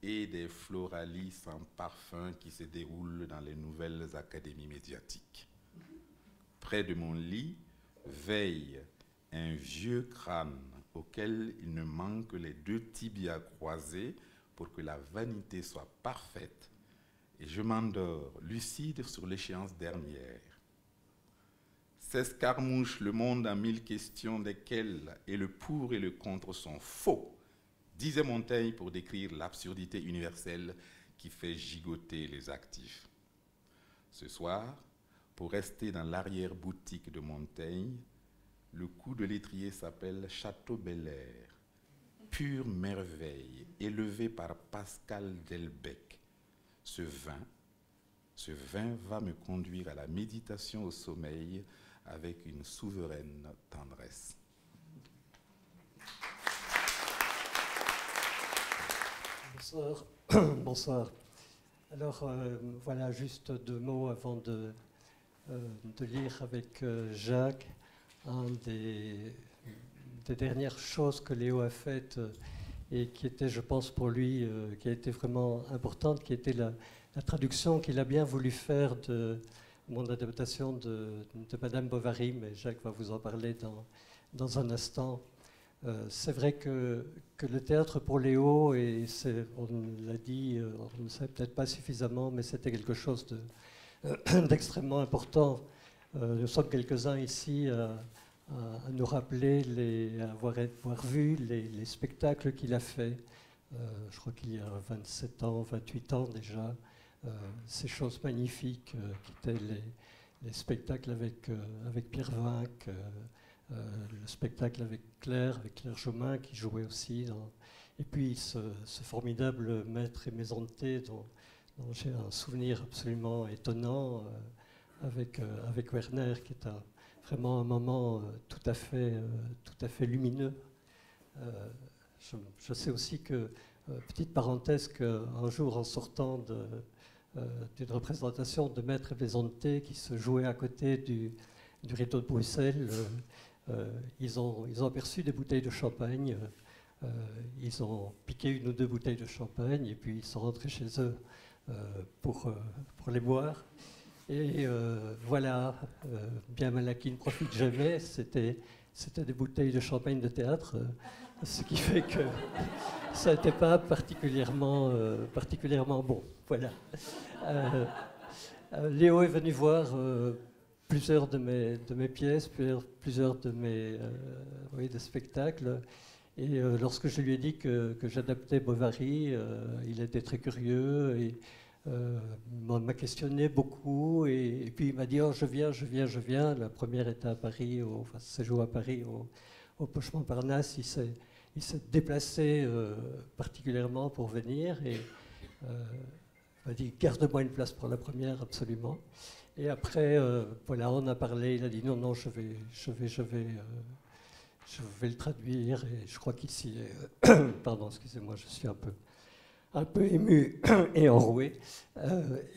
et des floralies sans parfum qui se déroulent dans les nouvelles académies médiatiques. Près de mon lit veille un vieux crâne auquel il ne manque que les deux tibias croisés pour que la vanité soit parfaite, et je m'endors lucide sur l'échéance dernière. S'escarmouche le monde en mille questions desquelles et le pour et le contre sont faux, disait Montaigne pour décrire l'absurdité universelle qui fait gigoter les actifs. Ce soir, pour rester dans l'arrière-boutique de Montaigne, le coup de l'étrier s'appelle Château Bel Air, pure merveille, élevé par Pascal Delbecq. Ce vin va me conduire à la méditation au sommeil avec une souveraine tendresse.
Bonsoir. Bonsoir. Alors, voilà, juste deux mots avant de lire avec Jacques un des dernières choses que Léo a faites et qui était, je pense, pour lui, qui a été vraiment importante, qui était la traduction qu'il a bien voulu faire de mon adaptation de Madame Bovary, mais Jacques va vous en parler dans un instant. C'est vrai que le théâtre pour Léo, et on l'a dit, on ne le sait peut-être pas suffisamment, mais c'était quelque chose d'extrêmement important. Nous sommes quelques-uns ici à nous rappeler, à avoir vu les spectacles qu'il a faits. Je crois qu'il y a 27 ans, 28 ans déjà. Ces choses magnifiques qui étaient les spectacles avec Pierre Vinck, le spectacle avec Claire Jomain qui jouait aussi, et puis ce formidable maître et maison de thé dont j'ai un souvenir absolument étonnant avec Werner, qui est vraiment un moment tout à fait lumineux. Je sais aussi que, petite parenthèse, qu'un jour en sortant d'une représentation de maître et maison de thé qui se jouait à côté du Rideau de Bruxelles. Ils ont aperçu des bouteilles de champagne. Ils ont piqué 1 ou 2 bouteilles de champagne et puis ils sont rentrés chez eux pour les boire. Et voilà, bien mal acquis ne profite jamais. C'était des bouteilles de champagne de théâtre, ce qui fait que ça n'était pas particulièrement bon. Voilà. Léo est venu voir plusieurs de mes pièces, plusieurs de mes des spectacles. Et lorsque je lui ai dit que j'adaptais Bovary, il était très curieux et m'a questionné beaucoup. Et puis il m'a dit « Oh, je viens ». La première était à Paris, ça joue à Paris, au Poche Montparnasse. Il s'est déplacé particulièrement pour venir. Et il m'a dit « Garde-moi une place pour la première, absolument ». Et après, voilà, on a parlé. Il a dit « Non, je vais le traduire et je crois qu'il s'y est. Pardon, excusez-moi, je suis un peu ému et enroué.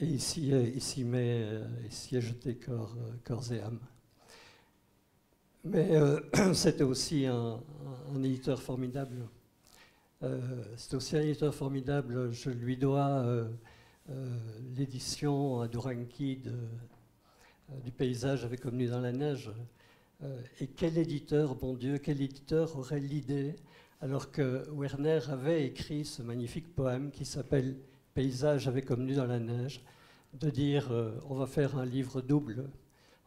Et ici est jeté corps et âme. Mais c'était aussi un éditeur formidable. Je lui dois l'édition à Douranki du paysage avec Comme nu dans la neige. Et quel éditeur, bon Dieu, quel éditeur aurait l'idée, alors que Werner avait écrit ce magnifique poème qui s'appelle « Paysage avec Comme nu dans la neige », de dire on va faire un livre double.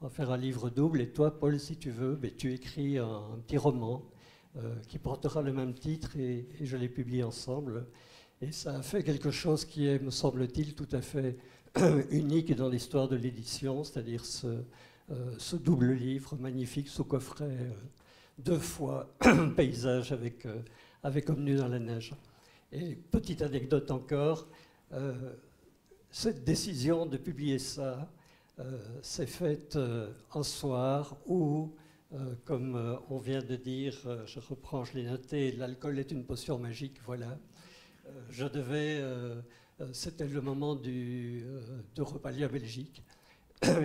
On va faire un livre double et toi, Paul, si tu veux, tu écris un petit roman qui portera le même titre et je les publie ensemble. Et ça a fait quelque chose qui est, me semble-t-il, tout à fait unique dans l'histoire de l'édition, c'est-à-dire ce double livre magnifique sous coffret, 2 fois paysage avec Comme nu dans la neige. Et petite anecdote encore, cette décision de publier ça s'est faite un soir où, comme on vient de dire, je reprends, je l'ai noté, l'alcool est une potion magique, voilà. Je devais, c'était le moment d'Europa Lia Belgique.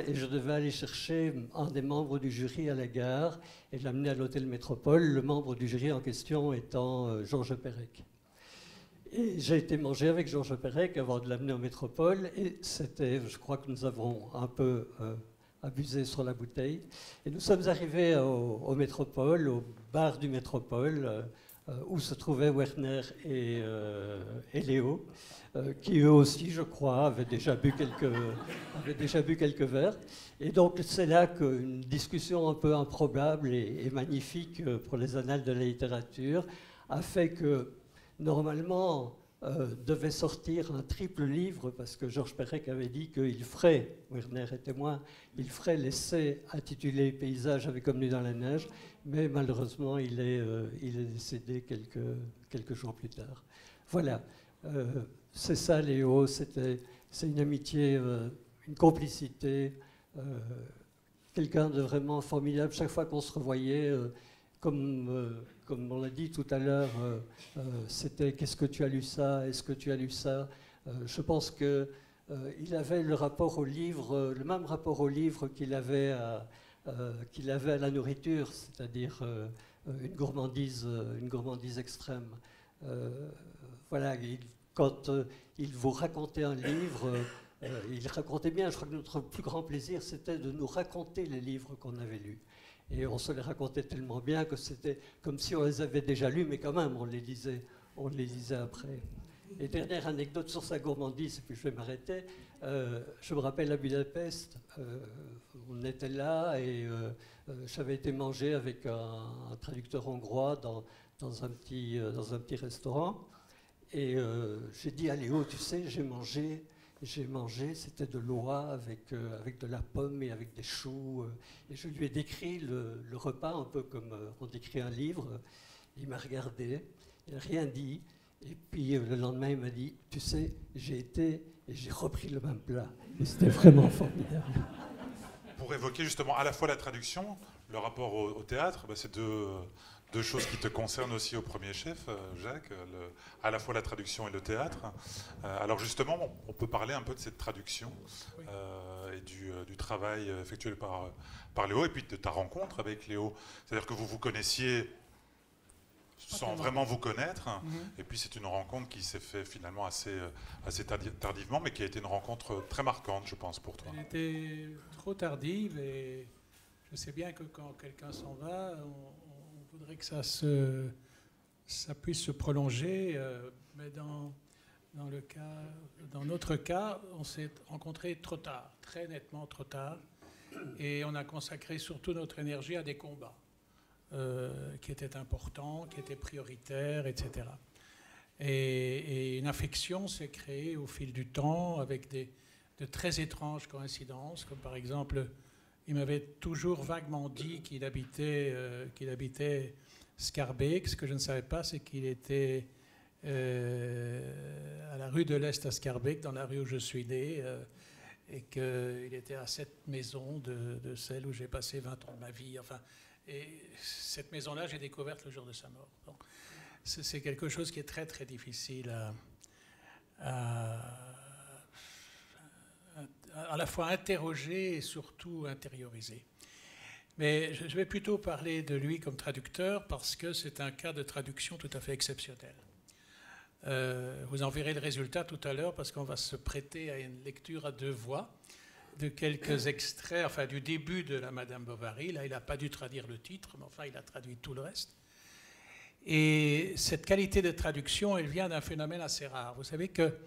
Et je devais aller chercher un des membres du jury à la gare et l'amener à l'hôtel Métropole, le membre du jury en question étant Georges Perec. Et j'ai été manger avec Georges Perec avant de l'amener au Métropole et je crois que nous avons un peu abusé sur la bouteille. Et nous sommes arrivés au Métropole, au bar du Métropole, où se trouvaient Werner et Léo, qui eux aussi, je crois, avaient déjà bu quelques verres. Et donc c'est là qu'une discussion un peu improbable et magnifique pour les annales de la littérature a fait que, normalement, devait sortir un triple livre, parce que Georges Perec avait dit qu'il ferait, Werner est témoin, il ferait l'essai intitulé « Paysage avec Comme nu dans la neige », mais malheureusement, il est décédé quelques jours plus tard. Voilà, c'est ça Léo, c'est une amitié, une complicité, quelqu'un de vraiment formidable. Chaque fois qu'on se revoyait, comme on l'a dit tout à l'heure, c'était « Qu'est-ce que tu as lu ça? Est-ce que tu as lu ça ?» Je pense qu'il avait le rapport au livre, le même rapport au livre qu'il avait à la nourriture, c'est-à-dire une gourmandise extrême. Voilà, quand il vous racontait un livre, il racontait bien. Je crois que notre plus grand plaisir, c'était de nous raconter les livres qu'on avait lus. Et on se les racontait tellement bien que c'était comme si on les avait déjà lus, mais quand même, on les lisait après. Et dernière anecdote sur sa gourmandise, et puis je vais m'arrêter. Je me rappelle à Budapest, on était là et j'avais été manger avec un traducteur hongrois dans un petit restaurant. Et j'ai dit à Léo, tu sais, j'ai mangé, c'était de l'oie avec de la pomme et avec des choux. Et je lui ai décrit le repas un peu comme on décrit un livre. Il m'a regardé, il n'a rien dit. Et puis le lendemain, il m'a dit, tu sais, j'ai été et j'ai repris le même plat. Et c'était vraiment formidable.
Pour évoquer justement à la fois la traduction, le rapport au théâtre, c'est deux choses qui te concernent aussi au premier chef, Jacques, à la fois la traduction et le théâtre. Alors justement, on peut parler un peu de cette traduction et du travail effectué par Léo, et puis de ta rencontre avec Léo. C'est-à-dire que vous vous connaissiez sans vraiment vous connaître, et puis c'est une rencontre qui s'est faite finalement assez tardivement, mais qui a été une rencontre très marquante, je pense, pour toi.
Elle était trop tardive, et je sais bien que quand quelqu'un s'en va, on voudrait que ça puisse se prolonger, mais dans notre cas, on s'est rencontrés trop tard, très nettement trop tard, et on a consacré surtout notre énergie à des combats qui étaient importants, qui étaient prioritaires, etc. Et une affection s'est créée au fil du temps avec de très étranges coïncidences, comme par exemple, il m'avait toujours vaguement dit qu'il habitait Scarbeck. Ce que je ne savais pas, c'est qu'il était à la rue de l'Est à Scarbeck, dans la rue où je suis né, et qu'il était à cette maison de celle où j'ai passé 20 ans de ma vie. Enfin, et cette maison-là, j'ai découverte le jour de sa mort. Donc, c'est quelque chose qui est très, très difficile à la fois interroger et surtout intérioriser. Mais je vais plutôt parler de lui comme traducteur parce que c'est un cas de traduction tout à fait exceptionnel. Vous en verrez le résultat tout à l'heure parce qu'on va se prêter à une lecture à deux voix de quelques extraits, enfin du début de la Madame Bovary. Là, il n'a pas dû traduire le titre, mais enfin, il a traduit tout le reste. Et cette qualité de traduction, elle vient d'un phénomène assez rare. Vous savez que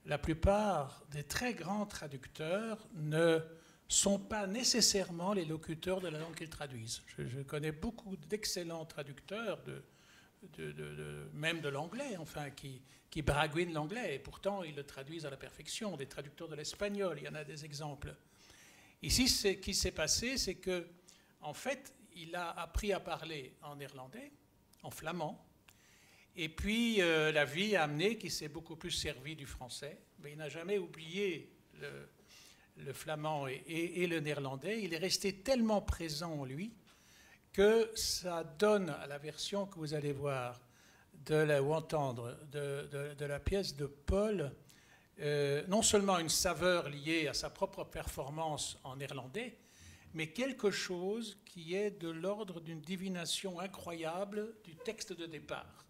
la plupart des très grands traducteurs ne sont pas nécessairement les locuteurs de la langue qu'ils traduisent. Je connais beaucoup d'excellents traducteurs, même de l'anglais, enfin, qui baragouinent l'anglais, et pourtant ils le traduisent à la perfection. Des traducteurs de l'espagnol, il y en a des exemples. Ici, ce qui s'est passé, c'est que, en fait, il a appris à parler en néerlandais, en flamand, et puis la vie a amené qu'il s'est beaucoup plus servi du français, mais il n'a jamais oublié le flamand et le néerlandais. Il est resté tellement présent en lui que ça donne à la version que vous allez voir ou entendre de la pièce de Paul non seulement une saveur liée à sa propre performance en néerlandais, mais quelque chose qui est de l'ordre d'une divination incroyable du texte de départ.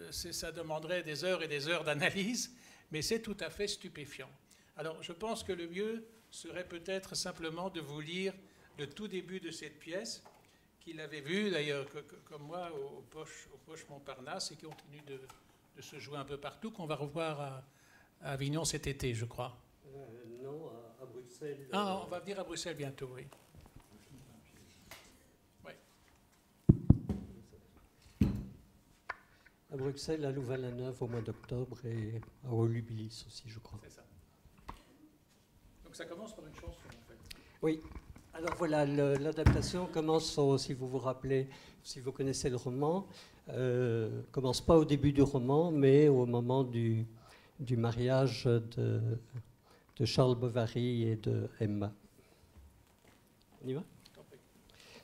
Ça demanderait des heures et des heures d'analyse, mais c'est tout à fait stupéfiant. Alors, je pense que le mieux serait peut-être simplement de vous lire le tout début de cette pièce, qu'il avait vue d'ailleurs comme moi au Poche Montparnasse et qui continue de se jouer un peu partout, qu'on va revoir à Avignon cet été, je crois.
Non, à Bruxelles.
Ah, on va venir à Bruxelles bientôt, oui.
À Bruxelles, à Louvain-la-Neuve au mois d'octobre et à Volubilis aussi, je crois.
C'est ça. Donc ça commence par une chanson, en fait.
Oui. Alors voilà, l'adaptation commence, si vous vous rappelez, si vous connaissez le roman, commence pas au début du roman, mais au moment du mariage de Charles Bovary et de Emma. On y va ?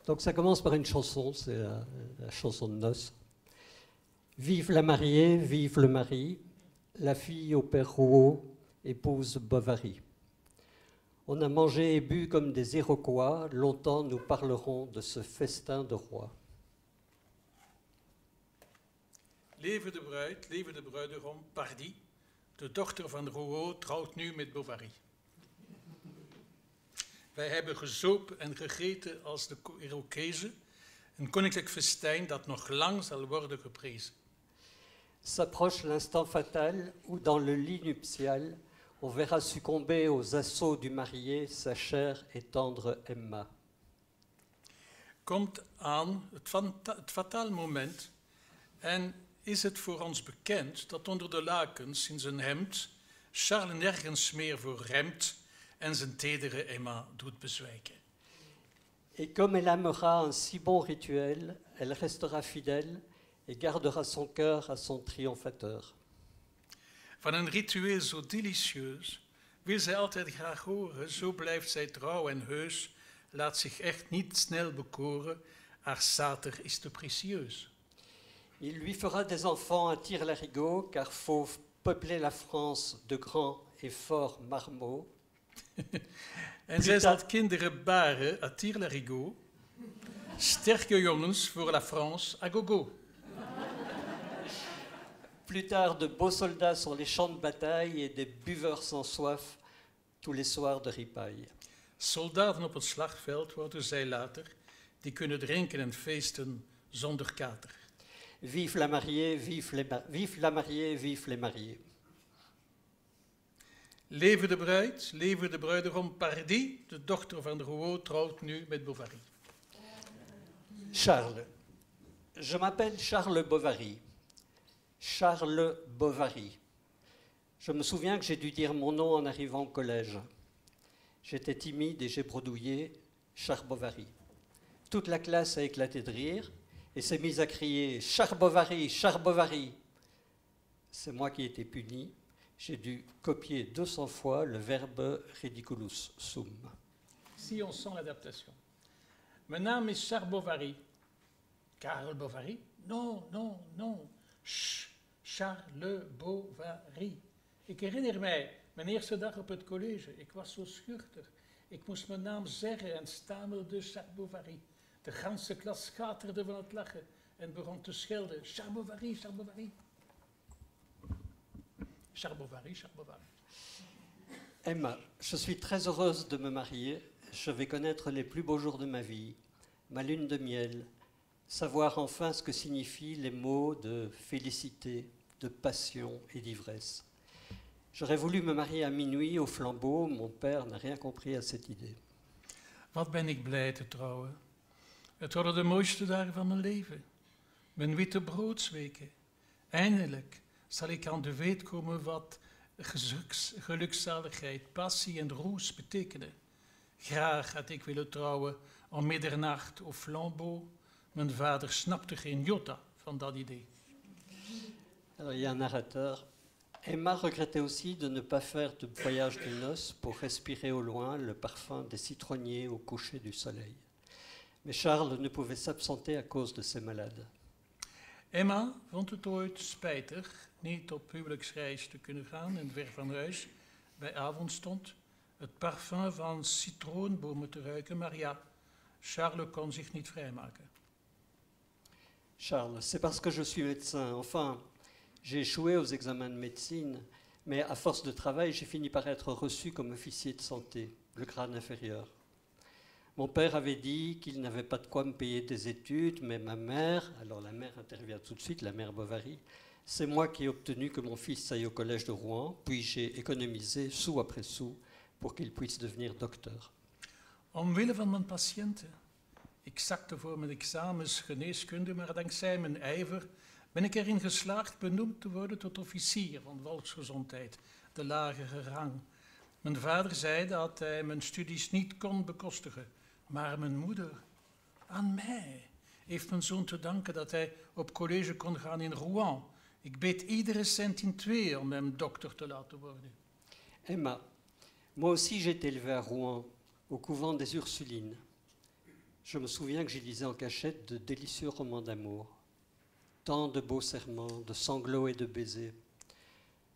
Donc ça commence par une chanson, c'est la chanson de noces. Vive la mariée, vive le mari, la fille au père Rouault épouse Bovary. On a mangé et bu comme des Iroquois, longtemps nous parlerons de ce festin de roi.
Leven de bruidegom, Pardi, de dochter van Rouault trouwt nu met Bovary. Wij hebben gezopen en gegeten als de Irokezen, een koninklijk festijn dat nog lang zal worden geprezen.
S'approche l'instant fatal où, dans le lit nuptial, on verra succomber aux assauts du marié sa chère et tendre Emma.
Komt aan het fataal moment en is het voor ons bekend dat onder de lakens in zijn hemd Charles nergens meer voor remt en zijn tedere Emma doet bezwijken.
Et comme elle aimera un si bon rituel, elle restera fidèle et gardera son cœur à son triomphateur.
Van een ritueel zo delicieus wil zij altijd graag horen, zo blijft zij trouw en heus, laat zich echt niet snel bekoren Haar sater is te precieus.
Il lui fera des enfants à tire-larigot, car faut peupler la France de grands et forts marmots.
En zij zal kinderen baren à tire-larigot. Sterke jongens voor la France à gogo.
Plus tard, de beaux soldats sur les champs de bataille et des buveurs sans soif tous les soirs de ripaille.
Soldaten op het slagveld worden zij later, die kunnen drinken en feesten zonder kater.
Vive la mariée, vive la mariée, vive les mariés.
Leve de bruid, leve de bruidegom Pardi, de dochter van de Rouault, trouwt nu met Bovary.
Charles. Je m'appelle Charles Bovary. Charles Bovary. Je me souviens que j'ai dû dire mon nom en arrivant au collège. J'étais timide et j'ai bredouillé Charles Bovary. Toute la classe a éclaté de rire et s'est mise à crier Charles Bovary, Charles Bovary. C'est moi qui ai été puni. J'ai dû copier 200 fois le verbe ridiculus sum.
Si on sent l'adaptation. Mijn naam is Charles Bovary. Karel Bovary? Non, non, non. Charles Bovary. Ik herinner mij, mijn eerste dag op het college. Ik was zo schuchter. Ik moest mijn naam zeggen en stamelde Charles Bovary. De ganse klas schaterde van het lachen en begon te schelden. Charles Bovary, Charles Bovary. Charles Bovary, Charles Bovary.
Emma, je suis très heureuse de me marier. Je vais connaître les plus beaux jours de ma vie, ma lune de miel, savoir enfin ce que signifient les mots de félicité, de passion et d'ivresse. J'aurais voulu me marier à minuit au flambeau. Mon père n'a rien compris à cette idée.
Wat ben ik blij te trouwen. Het worden de mooiste dagen van mijn leven. Mijn witte broodsweken. Eindelijk zal ik aan de weet komen wat gelukzaligheid, passie en roes betekenen. Graag had ik willen trouwen om middernacht au flambeau. Mijn vader snapte geen jota van dat idee.
Alors, il y a un narrateur. Emma regrettait aussi de ne pas faire de voyage de noces pour respirer au loin le parfum des citronniers au coucher du soleil. Mais Charles ne pouvait s'absenter à cause de ses malades.
Emma vond het ooit spijtig niet op huwelijksreis te kunnen gaan en ver van huis bij avondstond het parfum van citroenbomen te ruiken, maar ja, Charles kon zich niet vrijmaken.
Charles, c'est parce que je suis médecin. Enfin, j'ai échoué aux examens de médecine, mais à force de travail, j'ai fini par être reçu comme officier de santé, le grade inférieur. Mon père avait dit qu'il n'avait pas de quoi me payer des études, mais ma mère, alors la mère intervient tout de suite, la mère Bovary, c'est moi qui ai obtenu que mon fils aille au collège de Rouen, puis j'ai économisé sou après sou pour qu'il puisse devenir docteur.
Omwille van mijn patiënten. Ik zakte voor mijn examens geneeskunde, maar dankzij mijn ijver ben ik erin geslaagd benoemd te worden tot officier van volksgezondheid, de lagere rang. Mijn vader zei dat hij mijn studies niet kon bekostigen, maar mijn moeder, aan mij, heeft mijn zoon te danken dat hij op college kon gaan in Rouen. Ik beet iedere cent in twee om hem dokter te laten worden.
Emma, moi aussi j'ai été élevée à Rouen, au couvent des Ursulines. Je me souviens que j'y lisais en cachette de délicieux romans d'amour. Tant de beaux serments, de sanglots et de baisers.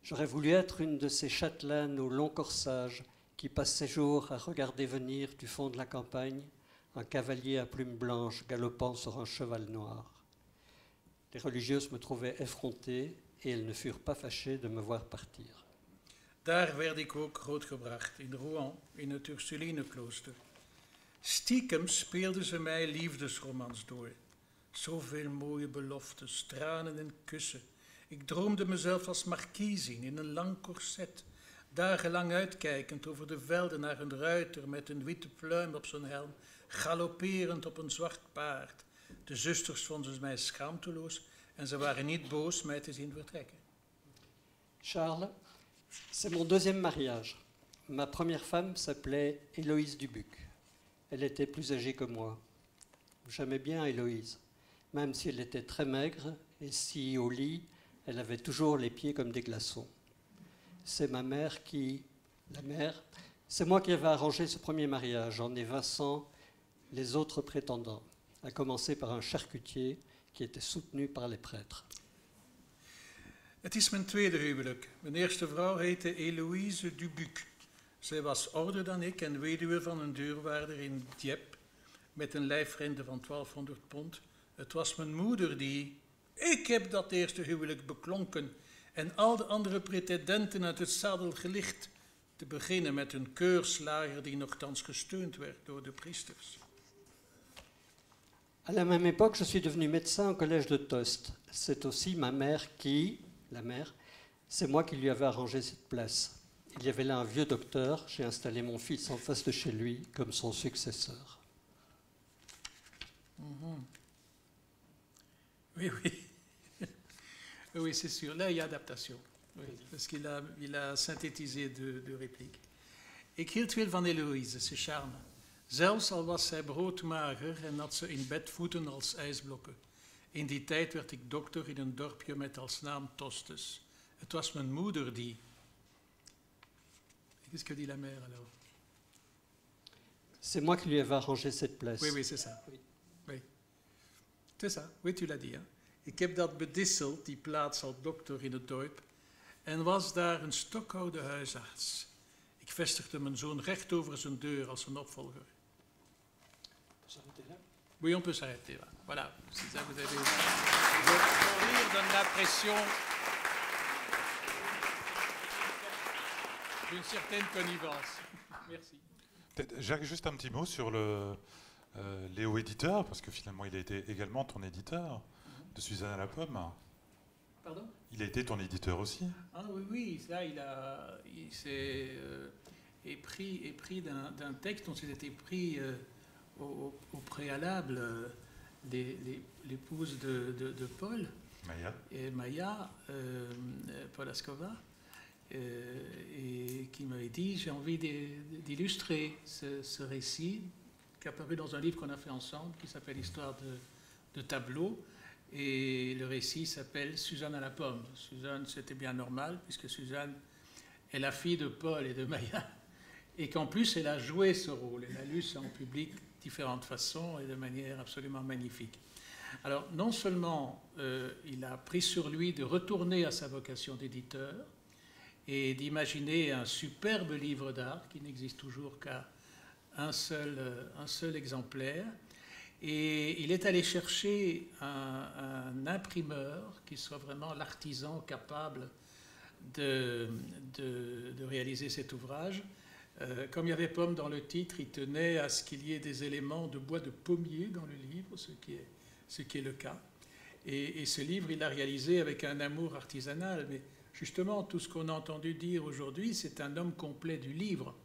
J'aurais voulu être une de ces châtelaines au long corsage qui passent ses jours à regarder venir du fond de la campagne un cavalier à plumes blanches galopant sur un cheval noir. Les religieuses me trouvaient effrontée et elles ne furent pas fâchées de me voir partir.
Daar werd ik ook grootgebracht, in Rouen, in het Ursulineklooster. Stiekem speelden ze mij liefdesromans door. Zoveel mooie beloftes, tranen en kussen. Ik droomde mezelf als markiesin in een lang corset, dagenlang uitkijkend over de velden naar een ruiter met een witte pluim op zijn helm, galopperend op een zwart paard. De zusters vonden mij schaamteloos en ze waren niet boos mij te zien vertrekken.
Charles, c'est mon deuxième mariage. Ma première femme s'appelait Héloïse Dubuc. Elle était plus âgée que moi. J'aimais bien Héloïse, même si elle était très maigre et si au lit, elle avait toujours les pieds comme des glaçons. C'est ma mère c'est moi qui avais arrangé ce premier mariage en évinçant les autres prétendants. à commencer par un charcutier qui était soutenu par les prêtres.
Het is mijn tweede huwelijk. Mijn eerste vrouw heette Eloïse Dubuc. Zij was ouder dan ik en weduwe van een deurwaarder in Dieppe met een lijfrente van 1200 pond. Het was mijn moeder die... Ik heb dat eerste huwelijk beklonken en al de andere pretendenten uit het zadel gelicht, te beginnen met een keurslager die nogthans gesteund werd door de priesters.
À la même époque, je suis devenu médecin au collège de Tostes. C'est aussi ma mère qui, la mère, c'est moi qui lui avais arrangé cette place. Il y avait là un vieux docteur, j'ai installé mon fils en face de chez lui comme son successeur.
Oui, oui. Oui, c'est sûr. Là, il y a adaptation. Oui, parce qu'il a synthétisé de répliques. Ik hield veel van Eloïse, ze charme. Zelfs al was zij broodmager en had ze in bed voeten als ijsblokken. In die tijd werd ik dokter in een dorpje met als naam Tostes. Het was mijn moeder die... Qu'est-ce que dit la mère alors?
C'est moi qui lui avais arrangé cette place.
Oui, oui, c'est ça. Oui. C'est ça, oui, tu l'as dit. Hein? Ik heb dat bedisseld, die plaats als dokter in het dorp, en was daar een stokoude huisarts. Ik vestigde mijn zoon recht over zijn deur als een opvolger. Oui, on peut s'arrêter là. Voilà, si ça vous avez... Le rire donne l'impression d'une certaine connivence. Merci.
Jacques, juste un petit mot sur le Léo éditeur, parce que finalement il a été également ton éditeur de Suzanne à la pomme.
Pardon?
Il a été ton éditeur aussi.
Ah oui, oui, ça il s'est épris d'un texte dont il était pris au préalable l'épouse de Paul,
Maya,
et Maya Polaskova, et qui m'avait dit j'ai envie d'illustrer ce récit qui est apparu dans un livre qu'on a fait ensemble qui s'appelle Histoire de tableau, et le récit s'appelle Suzanne à la pomme. Suzanne, c'était bien normal puisque Suzanne est la fille de Paul et de Maya, et qu'en plus elle a joué ce rôle, elle a lu ça en public de différentes façons et de manière absolument magnifique. Alors non seulement il a pris sur lui de retourner à sa vocation d'éditeur et d'imaginer un superbe livre d'art qui n'existe toujours qu'à un seul exemplaire, et il est allé chercher un imprimeur qui soit vraiment l'artisan capable de réaliser cet ouvrage. Comme il y avait pomme dans le titre, il tenait à ce qu'il y ait des éléments de bois de pommier dans le livre, ce qui est le cas. Et ce livre, il l'a réalisé avec un amour artisanal. Mais justement, tout ce qu'on a entendu dire aujourd'hui, c'est un homme complet du livre.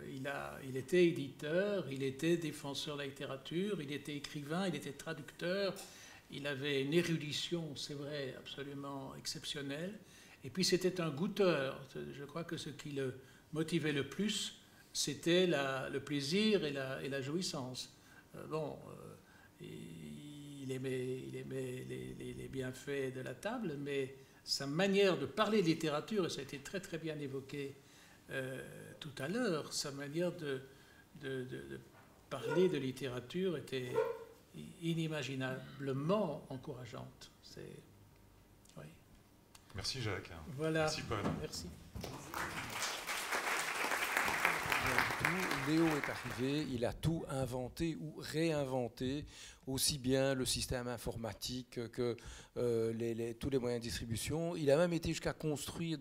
Il était éditeur, il était défenseur de la littérature, il était écrivain, il était traducteur, il avait une érudition, c'est vrai, absolument exceptionnelle. Et puis c'était un goûteur. Je crois que ce qui le motivait le plus, c'était le plaisir et la jouissance. Il aimait les bienfaits de la table, mais sa manière de parler de littérature, et ça a été très très bien évoqué tout à l'heure, sa manière de parler de littérature était inimaginablement encourageante. Oui.
Merci Jacques.
Voilà.
Merci Paul.
Merci.
Léo est arrivé, il a tout inventé ou réinventé, aussi bien le système informatique que tous les moyens de distribution. Il a même été jusqu'à construire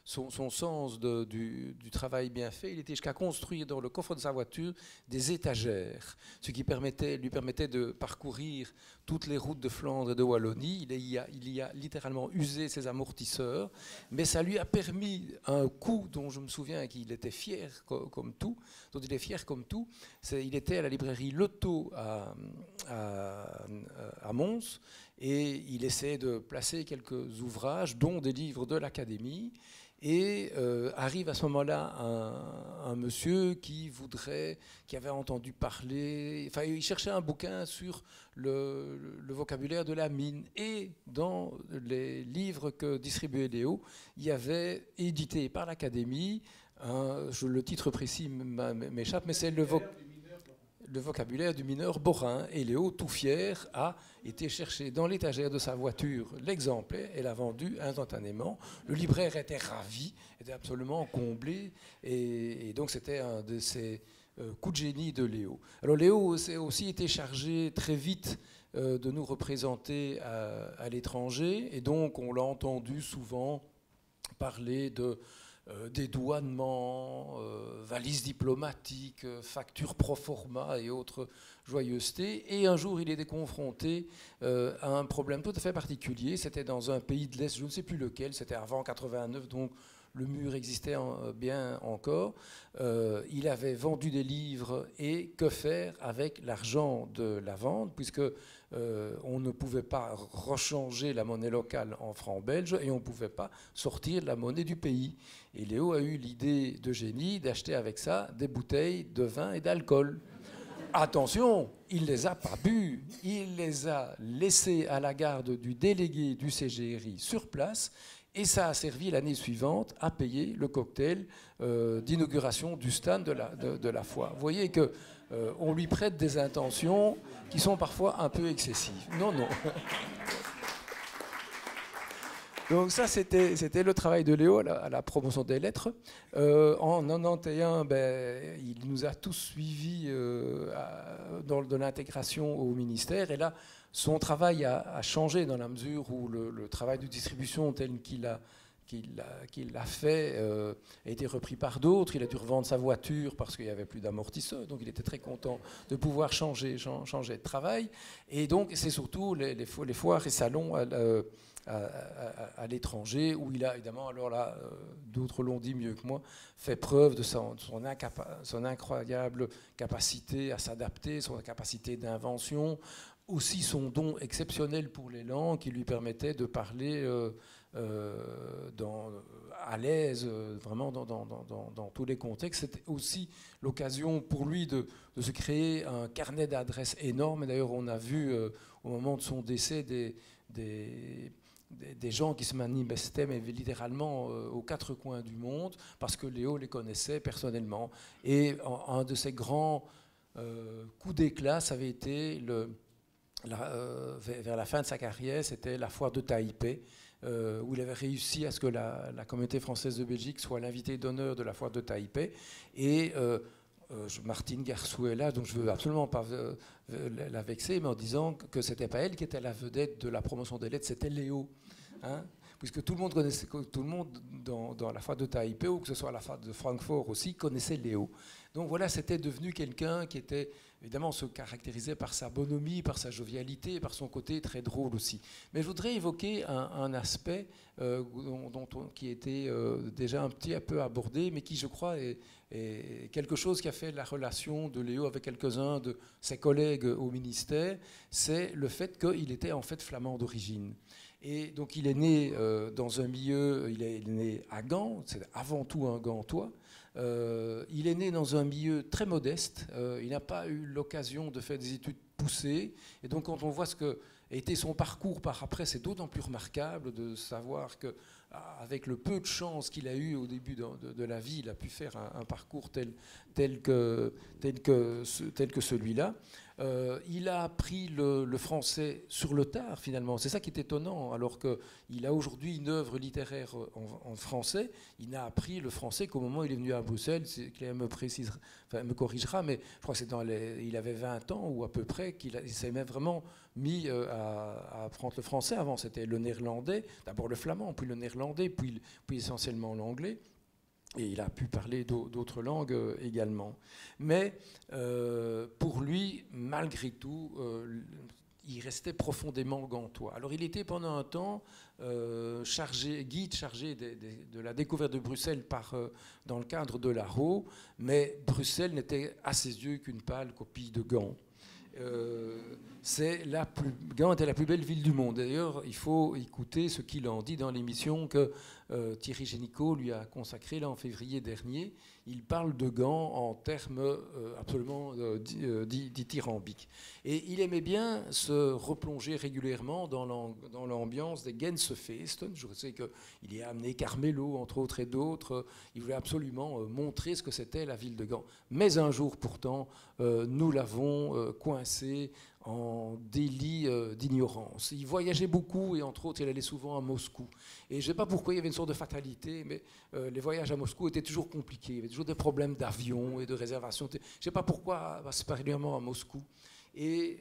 son sens du travail bien fait. Il était jusqu'à construire dans le coffre de sa voiture des étagères, ce qui lui permettait de parcourir toutes les routes de Flandre et de Wallonie. Il y a littéralement usé ses amortisseurs, mais ça lui a permis un coup dont je me souviens qu'il était fier comme tout, dont il est fier comme tout. Il était à la librairie Leto à Mons, et il essaie de placer quelques ouvrages, dont des livres de l'Académie. Et arrive à ce moment-là un monsieur qui avait entendu parler, enfin il cherchait un bouquin sur le vocabulaire de la mine. Et dans les livres que distribuait Léo, il y avait édité par l'Académie, le titre précis m'échappe, mais c'est le le vocabulaire du mineur Borin. Et Léo, tout fier, a été chercher dans l'étagère de sa voiture l'exemplaire et l'a vendu instantanément. Le libraire était ravi, était absolument comblé. Et donc, c'était un de ces coups de génie de Léo. Alors, Léo s'est aussi été chargé très vite de nous représenter à l'étranger. Et donc, on l'a entendu souvent parler de dédouanement, valises diplomatiques, factures pro forma et autres joyeusetés. Et un jour, il était confronté à un problème tout à fait particulier. C'était dans un pays de l'Est, je ne sais plus lequel, c'était avant 89, donc le mur existait bien encore. Il avait vendu des livres et que faire avec l'argent de la vente, puisque on ne pouvait pas rechanger la monnaie locale en francs belges et on ne pouvait pas sortir la monnaie du pays. Et Léo a eu l'idée de génie d'acheter avec ça des bouteilles de vin et d'alcool. Attention, il ne les a pas bu, il les a laissées à la garde du délégué du CGRI sur place. Et ça a servi l'année suivante à payer le cocktail d'inauguration du stand de la foire. Vous voyez qu'on lui prête des intentions qui sont parfois un peu excessives. Non, non. Donc ça, c'était le travail de Léo à la promotion des lettres. En 91, il nous a tous suivis dans de l'intégration au ministère. Et là, son travail a changé dans la mesure où le travail de distribution tel qu'il l'a fait a été repris par d'autres. Il a dû revendre sa voiture parce qu'il n'y avait plus d'amortisseur. Donc il était très content de pouvoir changer de travail. Et donc c'est surtout les foires et salons à l'étranger, où il a évidemment, alors là, d'autres l'ont dit mieux que moi, fait preuve de son incroyable capacité à s'adapter, son capacité d'invention, aussi son don exceptionnel pour les langues qui lui permettait de parler à l'aise, vraiment dans tous les contextes. C'était aussi l'occasion pour lui de se créer un carnet d'adresses énorme. Et d'ailleurs, on a vu au moment de son décès des gens qui se manifestaient, mais littéralement aux quatre coins du monde, parce que Léo les connaissait personnellement. Et un de ses grands coups d'éclat, ça avait été vers la fin de sa carrière, c'était la foire de Taipei, où il avait réussi à ce que la communauté française de Belgique soit l'invité d'honneur de la foire de Taipei. Et Martine Garçou est là, donc je ne veux absolument pas la vexer, mais en disant que ce n'était pas elle qui était la vedette de la promotion des lettres, c'était Léo. Hein, puisque tout le monde connaissait, tout le monde dans la foire de Taipei, ou que ce soit la foire de Francfort aussi, connaissait Léo. Donc voilà, c'était devenu quelqu'un qui était, évidemment, se caractérisait par sa bonhomie, par sa jovialité, par son côté très drôle aussi. Mais je voudrais évoquer un aspect qui était déjà un petit peu abordé, mais qui, je crois, est quelque chose qui a fait la relation de Léo avec quelques-uns de ses collègues au ministère, c'est le fait qu'il était en fait flamand d'origine. Et donc il est né dans un milieu, il est né à Gand, c'est avant tout un Gantois. Il est né dans un milieu très modeste, il n'a pas eu l'occasion de faire des études poussées. Et donc quand on voit ce qu'a été son parcours par après, c'est d'autant plus remarquable de savoir qu'avec le peu de chance qu'il a eu au début de la vie, il a pu faire un parcours tel que celui-là. Il a appris le français sur le tard, finalement. C'est ça qui est étonnant. Alors qu'il a aujourd'hui une œuvre littéraire en français, il n'a appris le français qu'au moment où il est venu à Bruxelles. Claire me corrigera, mais je crois que il avait 20 ans ou à peu près qu'il s'est même vraiment mis à apprendre le français. Avant, c'était le néerlandais, d'abord le flamand, puis le néerlandais, puis essentiellement l'anglais. Et il a pu parler d'autres langues également. Mais pour lui, malgré tout, il restait profondément gantois. Alors il était pendant un temps guide chargé de la découverte de Bruxelles dans le cadre de l'Aro, mais Bruxelles n'était à ses yeux qu'une pâle copie de Gand. Gand était la plus belle ville du monde. D'ailleurs, il faut écouter ce qu'il en dit dans l'émission, que Thierry Génicot lui a consacré là en février dernier. Il parle de gants en termes absolument dithyrambiques. Et il aimait bien se replonger régulièrement dans l'ambiance des Gänsefesten. Je sais qu'il y a amené Carmelo, entre autres, et d'autres. Il voulait absolument montrer ce que c'était la ville de Gand. Mais un jour, pourtant, nous l'avons coincé en délit d'ignorance. Il voyageait beaucoup et entre autres il allait souvent à Moscou. Et je ne sais pas pourquoi il y avait une sorte de fatalité, mais les voyages à Moscou étaient toujours compliqués. Il y avait toujours des problèmes d'avion et de réservation. Je ne sais pas pourquoi, particulièrement à Moscou. Et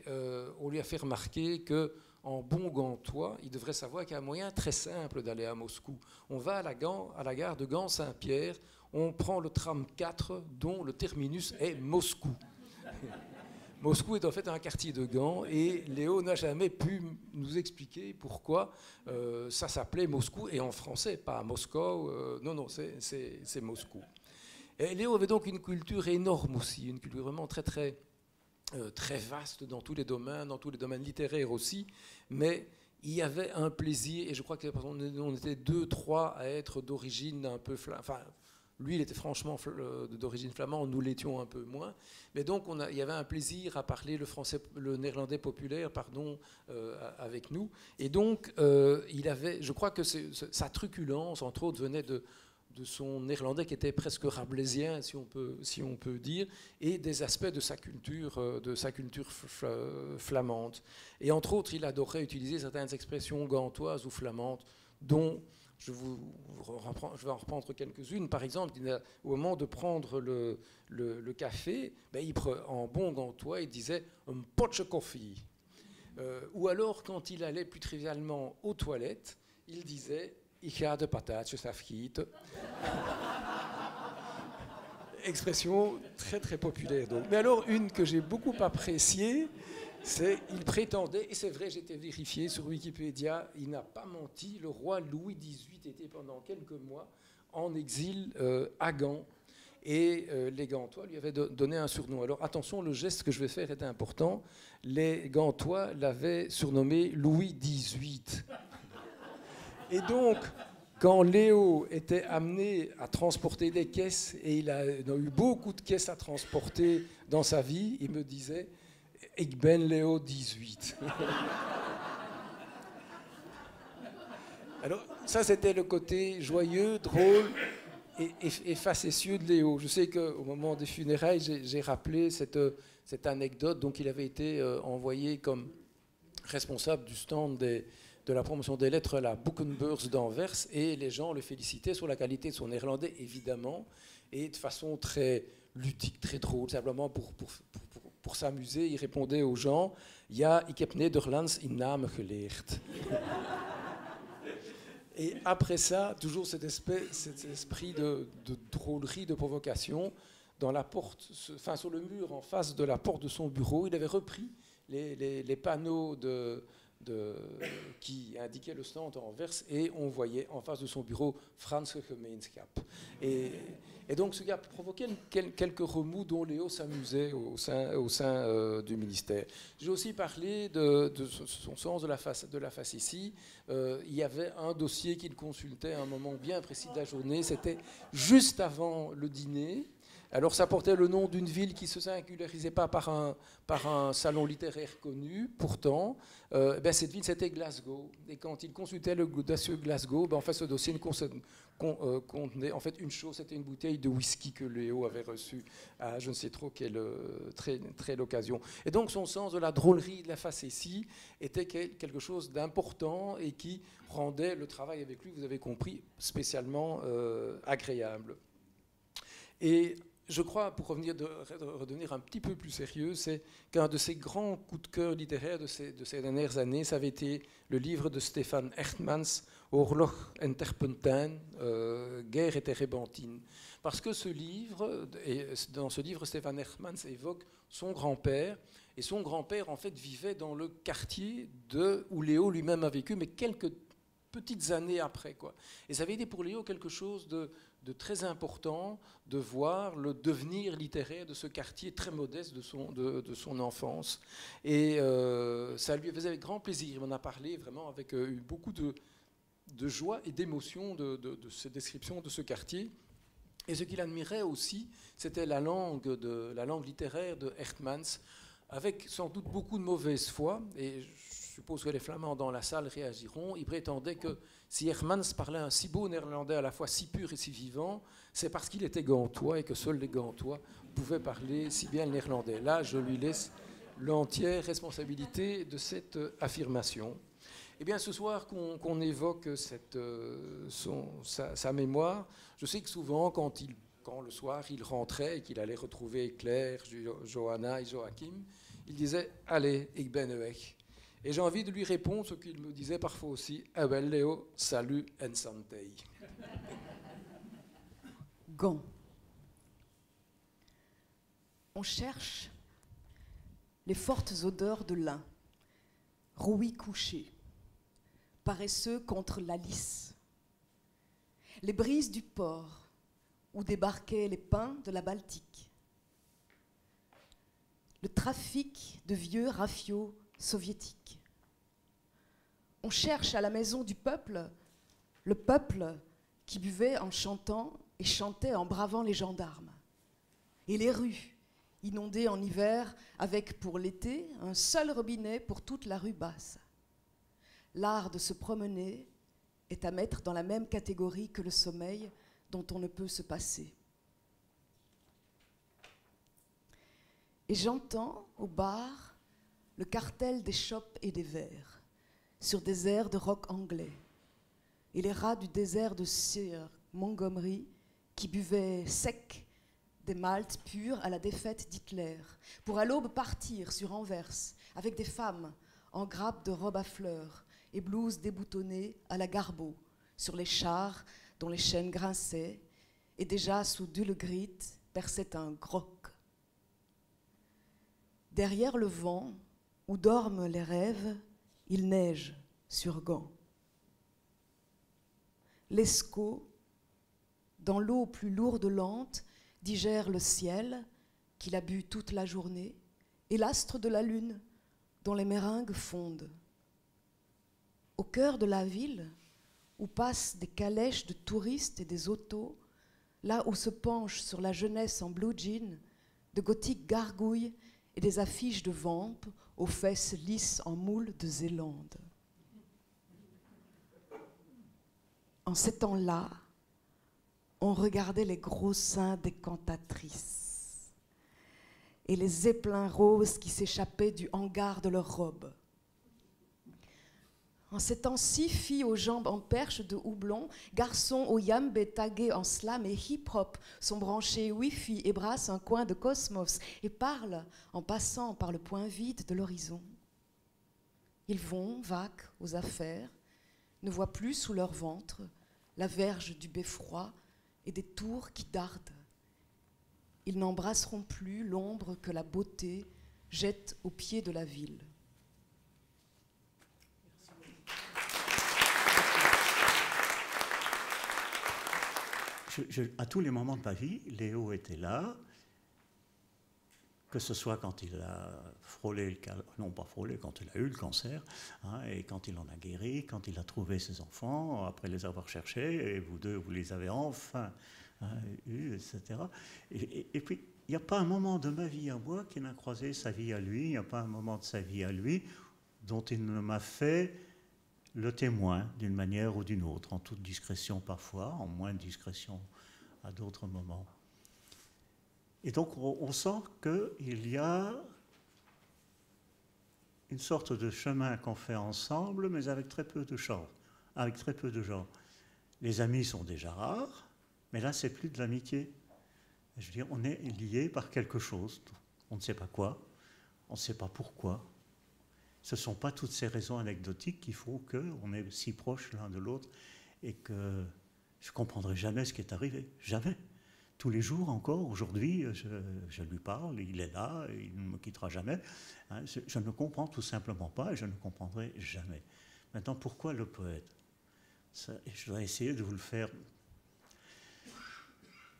on lui a fait remarquer qu'en bon gantois, il devrait savoir qu'il y a un moyen très simple d'aller à Moscou. On va à la gare de Gand-Saint-Pierre, on prend le tram 4 dont le terminus est Moscou. Moscou est en fait un quartier de Gand et Léo n'a jamais pu nous expliquer pourquoi ça s'appelait Moscou et en français, pas Moscou, non, c'est Moscou. Et Léo avait donc une culture énorme aussi, une culture vraiment très vaste dans tous les domaines littéraires aussi, mais il y avait un plaisir, et je crois qu'on était 2-3 à être d'origine un peu... Lui, il était franchement d'origine flamande, nous l'étions un peu moins. Mais donc, il y avait un plaisir à parler le néerlandais populaire, avec nous. Et donc, je crois que sa truculence, entre autres, venait de son néerlandais qui était presque rabelaisien, si on peut dire, et des aspects de sa culture flamande. Et entre autres, il adorait utiliser certaines expressions gantoises ou flamandes, dont... Je vais en reprendre quelques-unes. Par exemple, au moment de prendre le café, en bon gantois, il disait « un potje koffie ». Ou alors, quand il allait plus trivialement aux toilettes, il disait « ich ga de pataatjes afgieten ». Expression très populaire. Donc. Mais alors, une que j'ai beaucoup appréciée, il prétendait, et c'est vrai, j'ai été vérifié sur Wikipédia, il n'a pas menti, le roi Louis XVIII était pendant quelques mois en exil à Gand, et les Gantois lui avaient donné un surnom. Alors attention, le geste que je vais faire est important, les Gantois l'avaient surnommé Louis XVIII. Et donc, quand Léo était amené à transporter des caisses, et il a eu beaucoup de caisses à transporter dans sa vie, il me disait... Ik ben Léo 18. Alors, ça, c'était le côté joyeux, drôle et facétieux de Léo. Je sais qu'au moment des funérailles, j'ai rappelé cette anecdote. Donc, il avait été envoyé comme responsable du stand de la promotion des lettres à la Boekenbeurs d'Anvers. Et les gens le félicitaient sur la qualité de son néerlandais, évidemment, et de façon très ludique, très drôle, simplement pour s'amuser, il répondait aux gens « Ja, ik heb Nederlands in Namen geleerd ». Et après ça, toujours cet esprit de drôlerie, de provocation, sur le mur en face de la porte de son bureau, il avait repris les panneaux qui indiquaient le stand en Anvers et on voyait en face de son bureau « Franse Gemeenschap ». Et donc, ce qui a provoqué quelques remous dont Léo s'amusait au sein du ministère. J'ai aussi parlé de son sens de la facétie. Il y avait un dossier qu'il consultait à un moment bien précis de la journée. C'était juste avant le dîner. Alors, ça portait le nom d'une ville qui ne se singularisait pas par un salon littéraire connu. Pourtant, cette ville, c'était Glasgow. Et quand il consultait le dossier Glasgow, en fait, ce dossier contenait en fait une chose, c'était une bouteille de whisky que Léo avait reçue à je ne sais trop quelle très l'occasion. Et donc, son sens de la drôlerie, de la facétie, était quelque chose d'important et qui rendait le travail avec lui, vous avez compris, spécialement agréable. Et je crois, pour redevenir un petit peu plus sérieux, c'est qu'un de ses grands coups de cœur littéraires de ces dernières années, ça avait été le livre de Stefan Echtmans, Oorlog en Terpentijn, Guerre et Térébenthine. Parce que dans ce livre, Stefan Echtmans évoque son grand-père, et son grand-père, en fait, vivait dans le quartier où Léo lui-même a vécu, mais quelques petites années après, quoi. Et ça avait été pour Léo quelque chose de très important de voir le devenir littéraire de ce quartier très modeste de son enfance. Et ça lui faisait avec grand plaisir. Il m'en a parlé vraiment avec beaucoup de joie et d'émotion de ces descriptions de ce quartier. Et ce qu'il admirait aussi, c'était la langue littéraire de Hertmans, avec sans doute beaucoup de mauvaise foi, et je suppose que les Flamands dans la salle réagiront. Il prétendait que si Hermans parlait un si beau néerlandais à la fois si pur et si vivant, c'est parce qu'il était gantois et que seuls les gantois pouvaient parler si bien le néerlandais. Là, je lui laisse l'entière responsabilité de cette affirmation. Eh bien, ce soir qu'on évoque sa mémoire, je sais que souvent, quand le soir il rentrait et qu'il allait retrouver Claire, Johanna et Joachim, il disait « Allez, ik ben weg ». Et j'ai envie de lui répondre ce qu'il me disait parfois aussi « Ah ben Léo, salut en santé ».
Gand. On cherche les fortes odeurs de lin, rouis couchés, paresseux contre la lisse, les brises du port où débarquaient les pins de la Baltique, le trafic de vieux rafiaux soviétiques. On cherche à la maison du peuple le peuple qui buvait en chantant et chantait en bravant les gendarmes, et les rues inondées en hiver avec pour l'été un seul robinet pour toute la rue basse. L'art de se promener est à mettre dans la même catégorie que le sommeil dont on ne peut se passer. Et j'entends au bar le cartel des chopes et des verres sur des airs de rock anglais et les rats du désert de Sir Montgomery qui buvaient sec des maltes purs à la défaite d'Hitler pour à l'aube partir sur Anvers avec des femmes en grappes de robes à fleurs et blouses déboutonnées à la Garbeau sur les chars dont les chaînes grinçaient et déjà sous Dullegrit perçait un groc. Derrière le vent où dorment les rêves, il neige sur Gand. L'Escaut, dans l'eau plus lourde lente, digère le ciel qu'il a bu toute la journée et l'astre de la lune dont les meringues fondent. Au cœur de la ville, où passent des calèches de touristes et des autos, là où se penchent sur la jeunesse en blue jean, de gothiques gargouilles et des affiches de vampes aux fesses lisses en moule de Zélande. En ces temps-là, on regardait les gros seins des cantatrices et les zeppelins roses qui s'échappaient du hangar de leurs robes. En ces temps-ci, filles aux jambes en perche de houblon, garçons aux yambes tagués en slam et hip-hop sont branchés Wi-Fi et brassent un coin de cosmos et parlent en passant par le point vide de l'horizon. Ils vont, vaques aux affaires, ne voient plus sous leur ventre la verge du beffroi et des tours qui dardent. Ils n'embrasseront plus l'ombre que la beauté jette au pied de la ville.
À tous les moments de ma vie, Léo était là, que ce soit quand il a frôlé, non pas frôlé, quand il a eu le cancer, hein, et quand il en a guéri, quand il a trouvé ses enfants, après les avoir cherchés, et vous deux, vous les avez enfin eus, etc. Et puis, il n'y a pas un moment de ma vie à moi qui n'a croisé sa vie à lui, il n'y a pas un moment de sa vie à lui dont il ne m'a fait le témoin d'une manière ou d'une autre, en toute discrétion parfois, en moins de discrétion à d'autres moments. Et donc on sent qu'il y a une sorte de chemin qu'on fait ensemble, mais avec très peu de gens. Avec très peu de gens. Les amis sont déjà rares, mais là c'est plus de l'amitié. Je veux dire, on est liés par quelque chose. On ne sait pas quoi, on ne sait pas pourquoi. Ce ne sont pas toutes ces raisons anecdotiques qui font qu'on est si proches l'un de l'autre et que je ne comprendrai jamais ce qui est arrivé. Jamais. Tous les jours encore, aujourd'hui, je lui parle, il est là, il ne me quittera jamais. Hein, je ne comprends tout simplement pas et je ne comprendrai jamais. Maintenant, pourquoi le poète? Ça, je dois essayer de vous le faire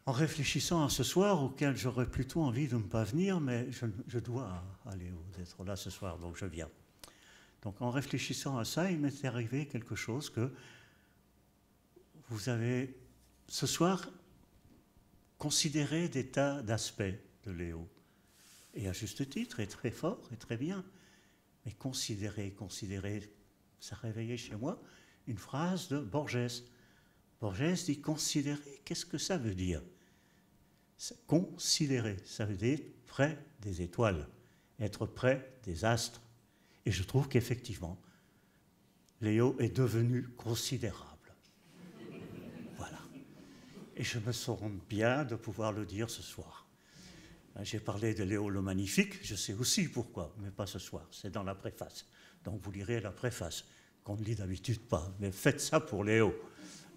en réfléchissant à ce soir auquel j'aurais plutôt envie de ne pas venir, mais je dois aller d'être là ce soir, donc je viens. Donc en réfléchissant à ça, il m'est arrivé quelque chose que vous avez ce soir considéré des tas d'aspects de Léo, et à juste titre, et très fort, et très bien. Mais considérer, ça réveillait chez moi une phrase de Borges. Borges dit considérer, qu'est-ce que ça veut dire? Considérer, ça veut dire près des étoiles, être près des astres. Et je trouve qu'effectivement, Léo est devenu considérable. Voilà. Et je me sens bien de pouvoir le dire ce soir. J'ai parlé de Léo le Magnifique, je sais aussi pourquoi, mais pas ce soir, c'est dans la préface. Donc vous lirez la préface, qu'on ne lit d'habitude pas, mais faites ça pour Léo.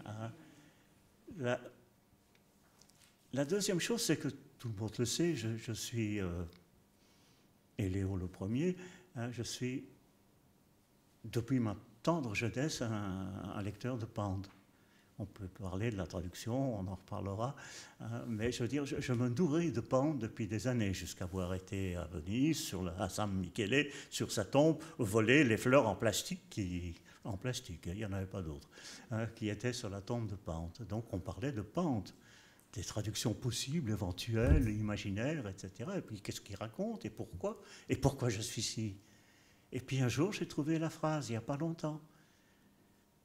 Hein? La deuxième chose, c'est que tout le monde le sait, je suis, et Léo le premier, hein, je suis, depuis ma tendre jeunesse, un lecteur de Pound. On peut parler de la traduction, on en reparlera, hein, mais je veux dire, je me nourris de Pound depuis des années, jusqu'à avoir été à Venise, sur à San Michele, sur sa tombe, voler les fleurs en plastique, il n'y en avait pas d'autres, hein, qui étaient sur la tombe de Pound. Donc on parlait de Pound, des traductions possibles, éventuelles, imaginaires, etc. Et puis qu'est-ce qu'il raconte, et pourquoi je suis ici. Et puis un jour, j'ai trouvé la phrase, il n'y a pas longtemps,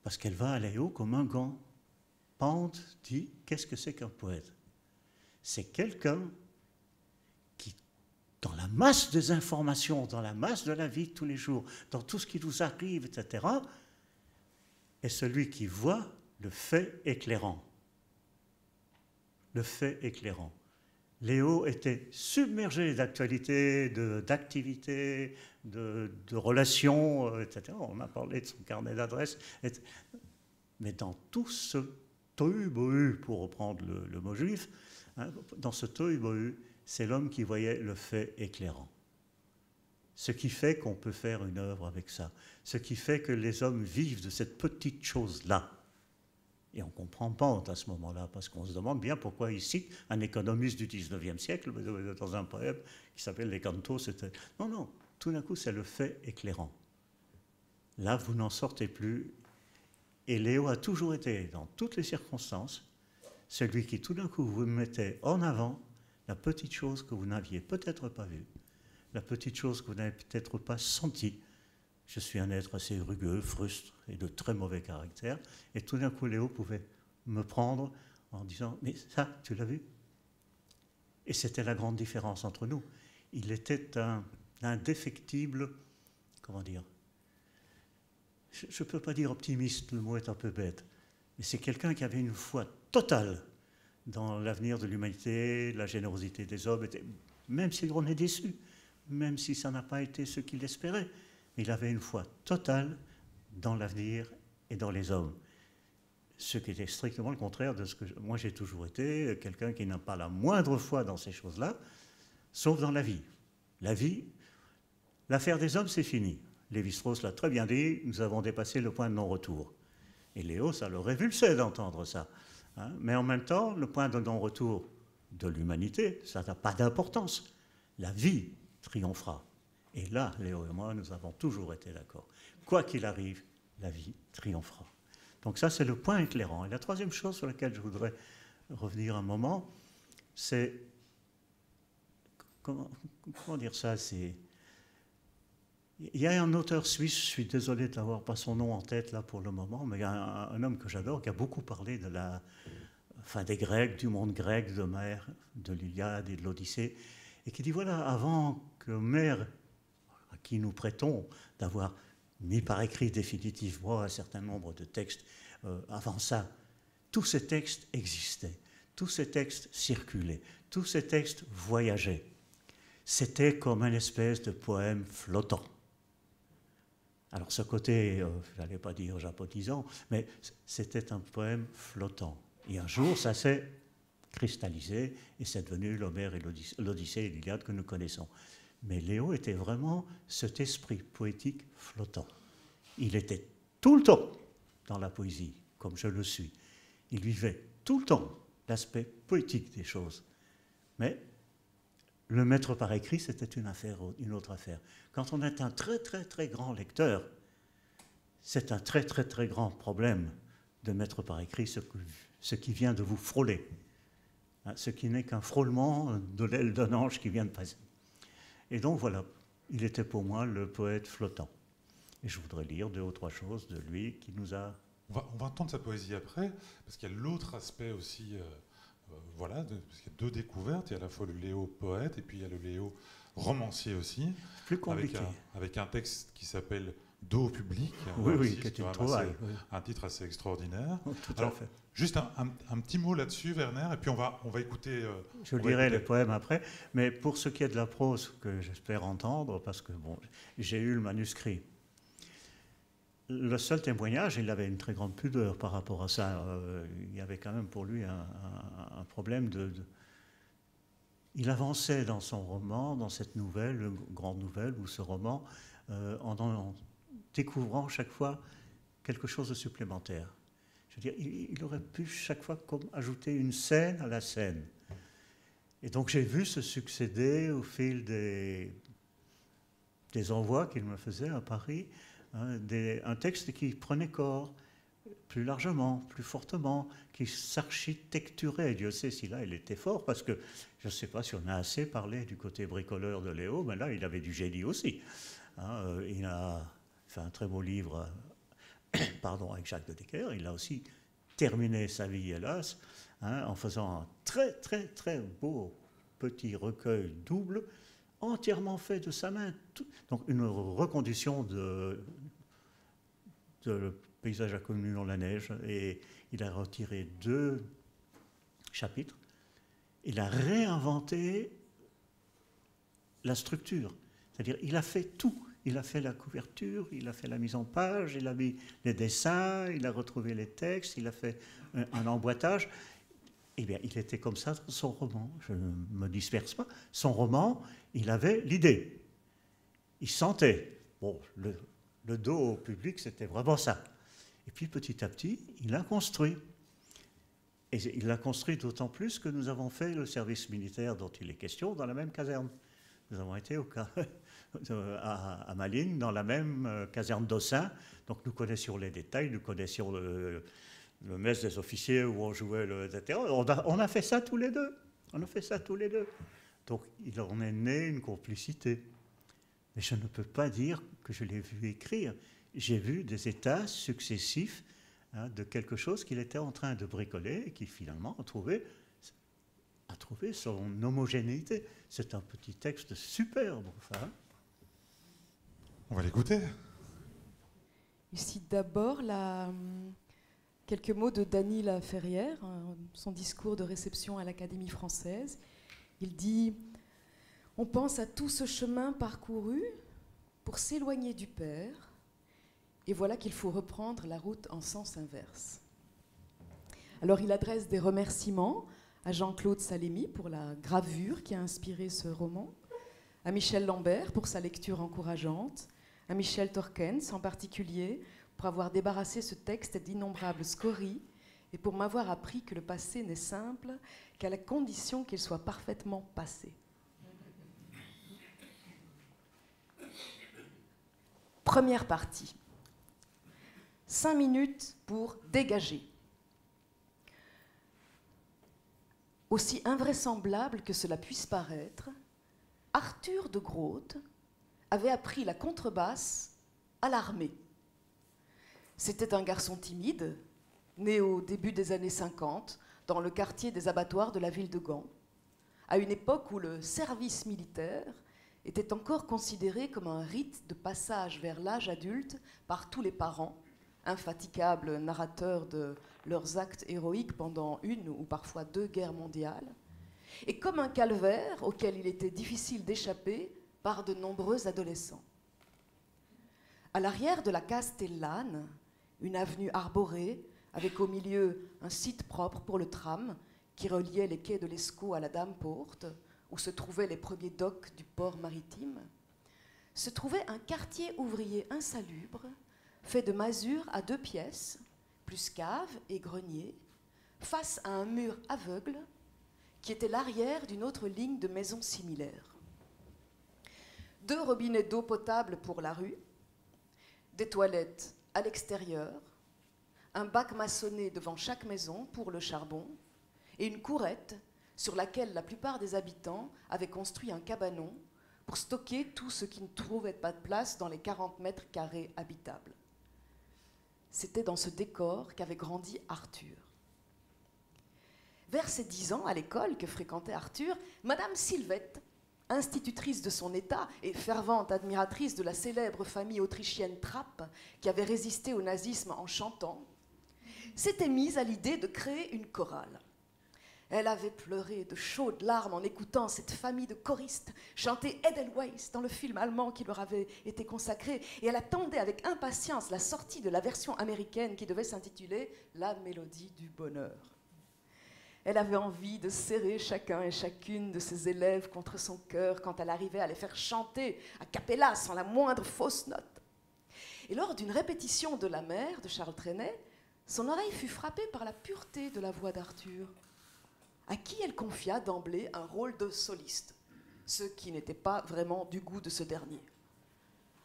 parce qu'elle va à Léo comme un gant. Pound dit, qu'est-ce que c'est qu'un poète? C'est quelqu'un qui, dans la masse des informations, dans la masse de la vie de tous les jours, dans tout ce qui nous arrive, etc., est celui qui voit le fait éclairant. Le fait éclairant. Léo était submergé d'actualités, d'activités, de relations, etc. On a parlé de son carnet d'adresses. Mais dans tout ce tohu-bohu, pour reprendre le mot juif, hein, dans ce tohu-bohu, c'est l'homme qui voyait le fait éclairant. Ce qui fait qu'on peut faire une œuvre avec ça. Ce qui fait que les hommes vivent de cette petite chose-là. Et on ne comprend pas à ce moment-là, parce qu'on se demande bien pourquoi il cite un économiste du 19e siècle, dans un poème qui s'appelle Les Cantos. Non, tout d'un coup, c'est le fait éclairant. Là, vous n'en sortez plus. Et Léo a toujours été, dans toutes les circonstances, celui qui tout d'un coup vous mettait en avant la petite chose que vous n'aviez peut-être pas vue, la petite chose que vous n'avez peut-être pas sentie. Je suis un être assez rugueux, frustre et de très mauvais caractère. Et tout d'un coup, Léo pouvait me prendre en disant « Mais ça, tu l'as vu ?» Et c'était la grande différence entre nous. Il était un indéfectible, comment dire, je ne peux pas dire optimiste, le mot est un peu bête, mais c'est quelqu'un qui avait une foi totale dans l'avenir de l'humanité, la générosité des hommes, même si on est déçu, même si ça n'a pas été ce qu'il espérait. Il avait une foi totale dans l'avenir et dans les hommes. Ce qui était strictement le contraire de ce que moi j'ai toujours été, quelqu'un qui n'a pas la moindre foi dans ces choses-là, sauf dans la vie. La vie, l'affaire des hommes, c'est fini. Lévi-Strauss l'a très bien dit, nous avons dépassé le point de non-retour. Et Léo, ça le révulsait d'entendre ça. Hein, mais en même temps, le point de non-retour de l'humanité, ça n'a pas d'importance. La vie triomphera. Et là, Léo et moi, nous avons toujours été d'accord. Quoi qu'il arrive, la vie triomphera. Donc ça, c'est le point éclairant. Et la troisième chose sur laquelle je voudrais revenir un moment, c'est... Comment dire ça? Il y a un auteur suisse, je suis désolé d'avoir pas son nom en tête là pour le moment, mais il y a un homme que j'adore qui a beaucoup parlé de des Grecs, du monde grec, d'Homère, de l'Iliade et de l'Odyssée, et qui dit voilà, avant que Homère, à qui nous prêtons d'avoir mis par écrit définitivement un certain nombre de textes, avant ça, tous ces textes existaient, tous ces textes circulaient, tous ces textes voyageaient. C'était comme une espèce de poème flottant. Alors ce côté, je n'allais pas dire japonisant, mais c'était un poème flottant. Et un jour, ça s'est cristallisé et c'est devenu l'Homère et l'Odyssée et l'Iliade que nous connaissons. Mais Léo était vraiment cet esprit poétique flottant. Il était tout le temps dans la poésie, comme je le suis. Il vivait tout le temps l'aspect poétique des choses. Mais le mettre par écrit, c'était une autre affaire. Quand on est un très très très grand lecteur, c'est un très très très grand problème de mettre par écrit ce qui vient de vous frôler, hein, ce qui n'est qu'un frôlement de l'aile d'un ange qui vient de passer. Et donc voilà, il était pour moi le poète flottant. Et je voudrais lire 2 ou 3 choses de lui qui nous a...
On va entendre sa poésie après, parce qu'il y a l'autre aspect aussi, voilà, parce qu'il y a 2 découvertes, il y a à la fois le Léo poète, et puis il y a le Léo romancier aussi,
plus compliqué.
Avec un texte qui s'appelle Dos au public,
oui,
aussi,
qui est une trouvaille,
un titre assez extraordinaire.
Tout
Alors,
à fait.
Juste un petit mot là-dessus, Werner, et puis on va écouter...
je lirai les poèmes après, mais pour ce qui est de la prose, que j'espère entendre, parce que bon, j'ai eu le manuscrit. Le seul témoignage, il avait une très grande pudeur par rapport à ça. Il y avait quand même pour lui un problème Il avançait dans son roman, dans cette nouvelle, grande nouvelle, ou ce roman, en découvrant chaque fois quelque chose de supplémentaire. Je veux dire, il aurait pu chaque fois ajouter une scène à la scène. Et donc j'ai vu se succéder au fil des envois qu'il me faisait à Paris, hein, un texte qui prenait corps plus largement, plus fortement, qui s'architecturait. Dieu sait si là il était fort, parce que je ne sais pas si on a assez parlé du côté bricoleur de Léo, mais là il avait du génie aussi. Hein, il a fait un très beau livre avec Jacques de Decker. Il a aussi terminé sa vie, hélas, hein, en faisant un très très très beau petit recueil double, entièrement fait de sa main. Donc une reconduction de le paysage inconnu dans la neige, et il a retiré 2 chapitres. Il a réinventé la structure, c'est-à-dire il a fait tout. Il a fait la couverture, il a fait la mise en page, il a mis les dessins, il a retrouvé les textes, il a fait un emboîtage. Eh bien, il était comme ça dans son roman. Je ne me disperse pas. Son roman, il avait l'idée. Il sentait. Bon, le dos au public, c'était vraiment ça. Et puis, petit à petit, il a construit. Et il l'a construit d'autant plus que nous avons fait le service militaire dont il est question dans la même caserne. Nous avons été à Malines, dans la même caserne d'Ossin. Donc nous connaissions les détails, nous connaissions le mess des officiers où on jouait etc. On a fait ça tous les deux. On a fait ça tous les deux. Donc il en est né une complicité. Mais je ne peux pas dire que je l'ai vu écrire. J'ai vu des états successifs, hein, de quelque chose qu'il était en train de bricoler et qui finalement a trouvé son homogénéité. C'est un petit texte superbe. Enfin.
On va l'écouter.
Ici d'abord quelques mots de Dany Laferrière, son discours de réception à l'Académie française. Il dit « On pense à tout ce chemin parcouru pour s'éloigner du Père, et voilà qu'il faut reprendre la route en sens inverse. » Alors il adresse des remerciements à Jean-Claude Salémy pour la gravure qui a inspiré ce roman, à Michel Lambert pour sa lecture encourageante, à Michel Torkens en particulier pour avoir débarrassé ce texte d'innombrables scories et pour m'avoir appris que le passé n'est simple qu'à la condition qu'il soit parfaitement passé. Première partie. 5 minutes pour dégager. Aussi invraisemblable que cela puisse paraître, Arthur de Groot avait appris la contrebasse à l'armée. C'était un garçon timide, né au début des années 50, dans le quartier des abattoirs de la ville de Gand, à une époque où le service militaire était encore considéré comme un rite de passage vers l'âge adulte par tous les parents, infatigables narrateurs de leurs actes héroïques pendant 1 ou parfois 2 guerres mondiales, et comme un calvaire auquel il était difficile d'échapper par de nombreux adolescents. À l'arrière de la Castellane, une avenue arborée, avec au milieu un site propre pour le tram qui reliait les quais de l'Escaut à la Dame-Porte, où se trouvaient les premiers docks du port maritime, se trouvait un quartier ouvrier insalubre, fait de masures à 2 pièces, plus cave et grenier, face à un mur aveugle qui était l'arrière d'une autre ligne de maisons similaires. 2 robinets d'eau potable pour la rue, des toilettes à l'extérieur,
un bac maçonné devant chaque maison pour le charbon et une courette sur laquelle la plupart des habitants avaient construit un cabanon pour stocker tout ce qui ne trouvait pas de place dans les 40 mètres carrés habitables. C'était dans ce décor qu'avait grandi Arthur. Vers ses 10 ans, à l'école que fréquentait Arthur, Madame Sylvette, institutrice de son état et fervente admiratrice de la célèbre famille autrichienne Trapp, qui avait résisté au nazisme en chantant, s'était mise à l'idée de créer une chorale. Elle avait pleuré de chaudes larmes en écoutant cette famille de choristes chanter Edelweiss dans le film allemand qui leur avait été consacré, et elle attendait avec impatience la sortie de la version américaine qui devait s'intituler « La mélodie du bonheur ». Elle avait envie de serrer chacun et chacune de ses élèves contre son cœur quand elle arrivait à les faire chanter a cappella sans la moindre fausse note. Et lors d'une répétition de La Mère de Charles Trenet, son oreille fut frappée par la pureté de la voix d'Arthur, à qui elle confia d'emblée un rôle de soliste, ce qui n'était pas vraiment du goût de ce dernier.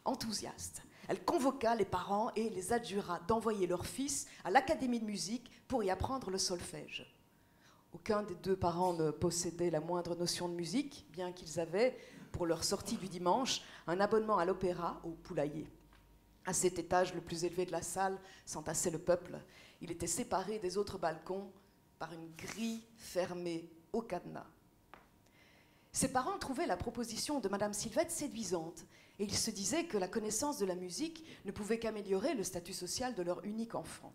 Enthousiaste, elle convoqua les parents et les adjura d'envoyer leur fils à l'académie de musique pour y apprendre le solfège. Aucun des deux parents ne possédait la moindre notion de musique, bien qu'ils avaient, pour leur sortie du dimanche, un abonnement à l'opéra au Poulailler. À cet étage le plus élevé de la salle s'entassait le peuple. Il était séparé des autres balcons par une grille fermée au cadenas. Ses parents trouvaient la proposition de Madame Sylvette séduisante et ils se disaient que la connaissance de la musique ne pouvait qu'améliorer le statut social de leur unique enfant.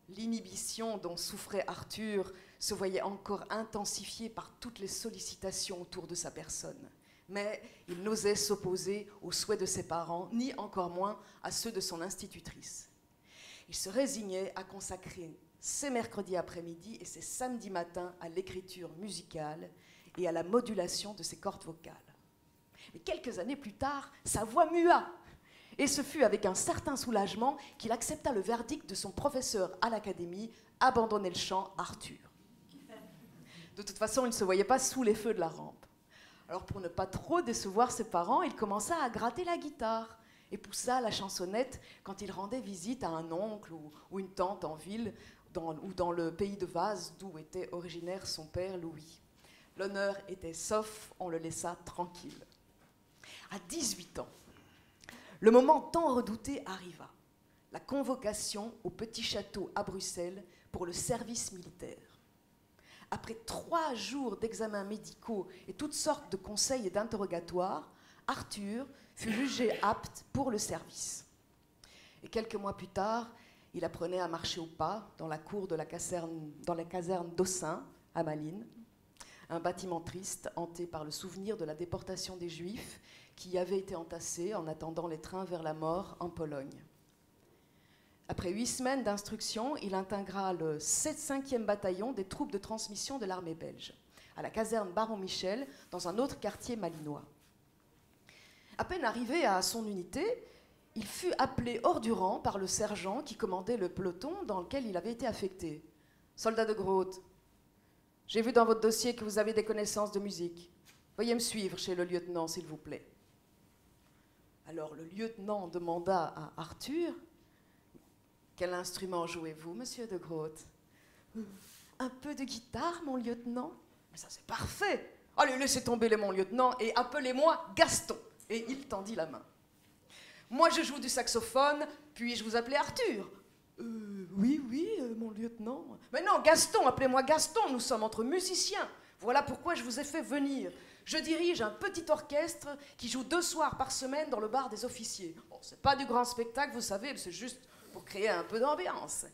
L'inhibition dont souffrait Arthur se voyait encore intensifiée par toutes les sollicitations autour de sa personne. Mais il n'osait s'opposer aux souhaits de ses parents, ni encore moins à ceux de son institutrice. Il se résignait à consacrer ses mercredis après-midi et ses samedis matins à l'écriture musicale et à la modulation de ses cordes vocales. Mais quelques années plus tard, sa voix mua, et ce fut avec un certain soulagement qu'il accepta le verdict de son professeur à l'académie, abandonner le chant Arthur. De toute façon, il ne se voyait pas sous les feux de la rampe. Alors pour ne pas trop décevoir ses parents, il commença à gratter la guitare et poussa la chansonnette quand il rendait visite à un oncle ou une tante en ville ou dans le pays de Vase d'où était originaire son père Louis. L'honneur était sauf, on le laissa tranquille. À 18 ans, le moment tant redouté arriva, la convocation au petit château à Bruxelles pour le service militaire. Après 3 jours d'examens médicaux et toutes sortes de conseils et d'interrogatoires, Arthur fut jugé apte pour le service. Et quelques mois plus tard, il apprenait à marcher au pas dans la cour de la caserne d'Aussin, à Malines, un bâtiment triste hanté par le souvenir de la déportation des Juifs qui y avaient été entassés en attendant les trains vers la mort en Pologne. Après 8 semaines d'instruction, il intégra le 5e bataillon des troupes de transmission de l'armée belge, à la caserne Baron Michel, dans un autre quartier malinois. À peine arrivé à son unité, il fut appelé hors du rang par le sergent qui commandait le peloton dans lequel il avait été affecté. « Soldat de Groot, j'ai vu dans votre dossier que vous avez des connaissances de musique. Veuillez me suivre chez le lieutenant, s'il vous plaît. » Alors le lieutenant demanda à Arthur « Quel instrument jouez-vous, monsieur de Groot ?»« Un peu de guitare, mon lieutenant. »« Mais ça, c'est parfait. Allez, laissez tomber mon lieutenant et appelez-moi Gaston. » Et il tendit la main. « Moi, je joue du saxophone, puis-je vous appeler Arthur ?»« Oui, mon lieutenant. »« Mais non, Gaston, appelez-moi Gaston, nous sommes entre musiciens. Voilà pourquoi je vous ai fait venir. Je dirige un petit orchestre qui joue 2 soirs par semaine dans le bar des officiers. Bon, c'est pas du grand spectacle, vous savez, c'est juste pour créer un peu d'ambiance. »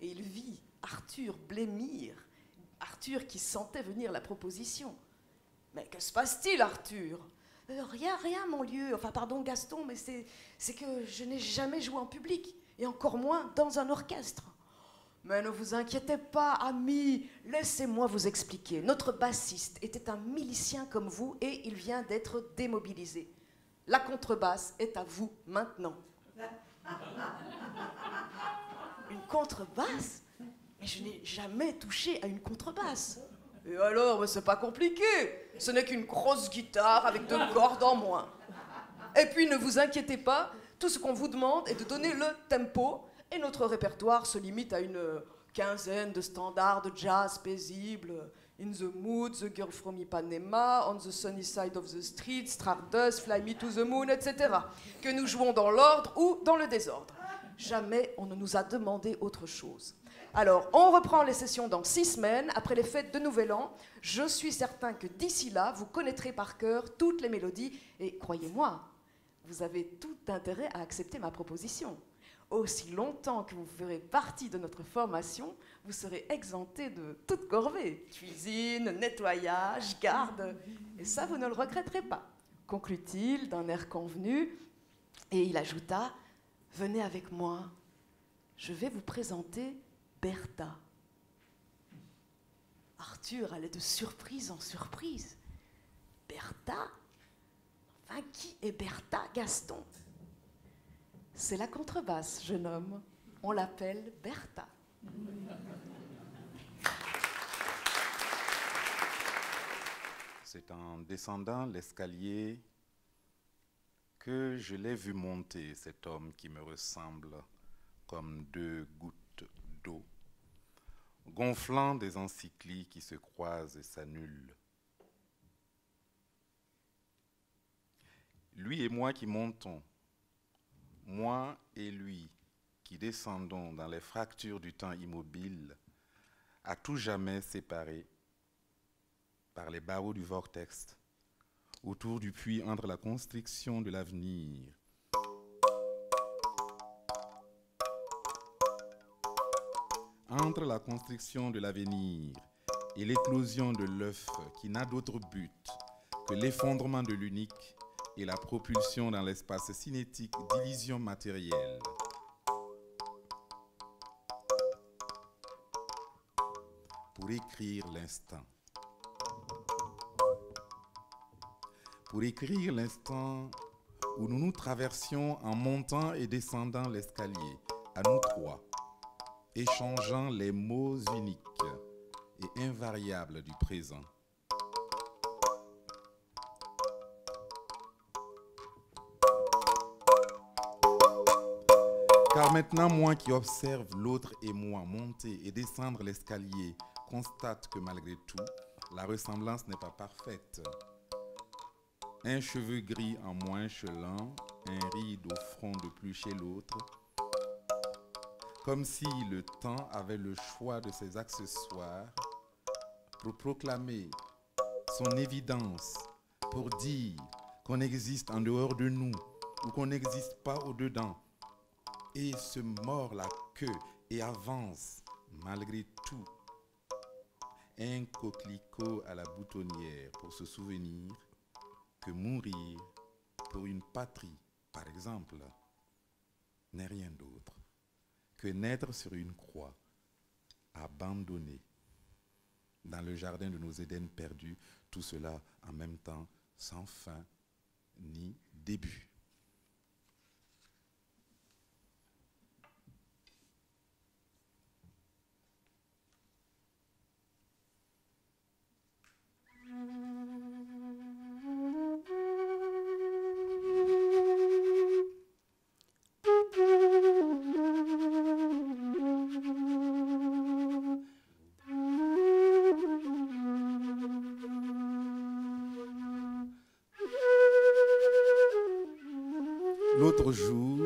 Et il vit Arthur blêmir, Arthur qui sentait venir la proposition. « Mais que se passe-t-il, Arthur ?»« Rien, mon lieu. Enfin, pardon, Gaston, mais c'est que je n'ai jamais joué en public, et encore moins dans un orchestre. » « Mais ne vous inquiétez pas, ami, laissez-moi vous expliquer. Notre bassiste était un milicien comme vous et il vient d'être démobilisé. La contrebasse est à vous maintenant. » Une contrebasse ? Mais je n'ai jamais touché à une contrebasse. Et alors, mais c'est pas compliqué. Ce n'est qu'une grosse guitare avec 2 cordes en moins. Et puis, ne vous inquiétez pas, tout ce qu'on vous demande est de donner le tempo Et notre répertoire se limite à une quinzaine de standards de jazz paisibles. In the Mood, The Girl from Ipanema, On the Sunny Side of the Street, Stardust, Fly Me to the Moon, etc. Que nous jouons dans l'ordre ou dans le désordre. Jamais on ne nous a demandé autre chose. Alors, on reprend les sessions dans 6 semaines, après les fêtes de Nouvel An. Je suis certain que d'ici là, vous connaîtrez par cœur toutes les mélodies. Et croyez-moi, vous avez tout intérêt à accepter ma proposition. Aussi longtemps que vous ferez partie de notre formation, vous serez exempté de toute corvée. Cuisine, nettoyage, garde. Et ça, vous ne le regretterez pas. Conclut-il d'un air convenu. Et il ajouta, « Venez avec moi, je vais vous présenter Bertha. » Arthur allait de surprise en surprise. « Bertha ? Enfin, qui est Bertha, Gaston ? » C'est la contrebasse, jeune homme. On l'appelle Bertha.
C'est en descendant l'escalier que je l'ai vu monter, cet homme qui me ressemble comme 2 gouttes d'eau, gonflant des encycliques qui se croisent et s'annulent. Lui et moi qui montons, moi et lui qui descendons dans les fractures du temps immobile, à tout jamais séparés par les barreaux du vortex, autour du puits entre la constriction de l'avenir entre la constriction de l'avenir et l'éclosion de l'œuf qui n'a d'autre but que l'effondrement de l'unique et la propulsion dans l'espace cinétique d'illusions matérielles. Pour écrire l'instant. Pour écrire l'instant où nous nous traversions en montant et descendant l'escalier, à nous 3, échangeant les mots uniques et invariables du présent. Car maintenant, moi qui observe l'autre et moi monter et descendre l'escalier, constate que malgré tout, la ressemblance n'est pas parfaite. Un cheveu gris en moins chelant, un ride au front de plus chez l'autre, comme si le temps avait le choix de ses accessoires pour proclamer son évidence, pour dire qu'on existe en dehors de nous ou qu'on n'existe pas au-dedans, et se mord la queue et avance malgré tout. Un coquelicot à la boutonnière pour se souvenir que mourir pour une patrie, par exemple, n'est rien d'autre que naître sur une croix, abandonné dans le jardin de nos Édens perdus, tout cela en même temps sans fin ni début. L'autre jour,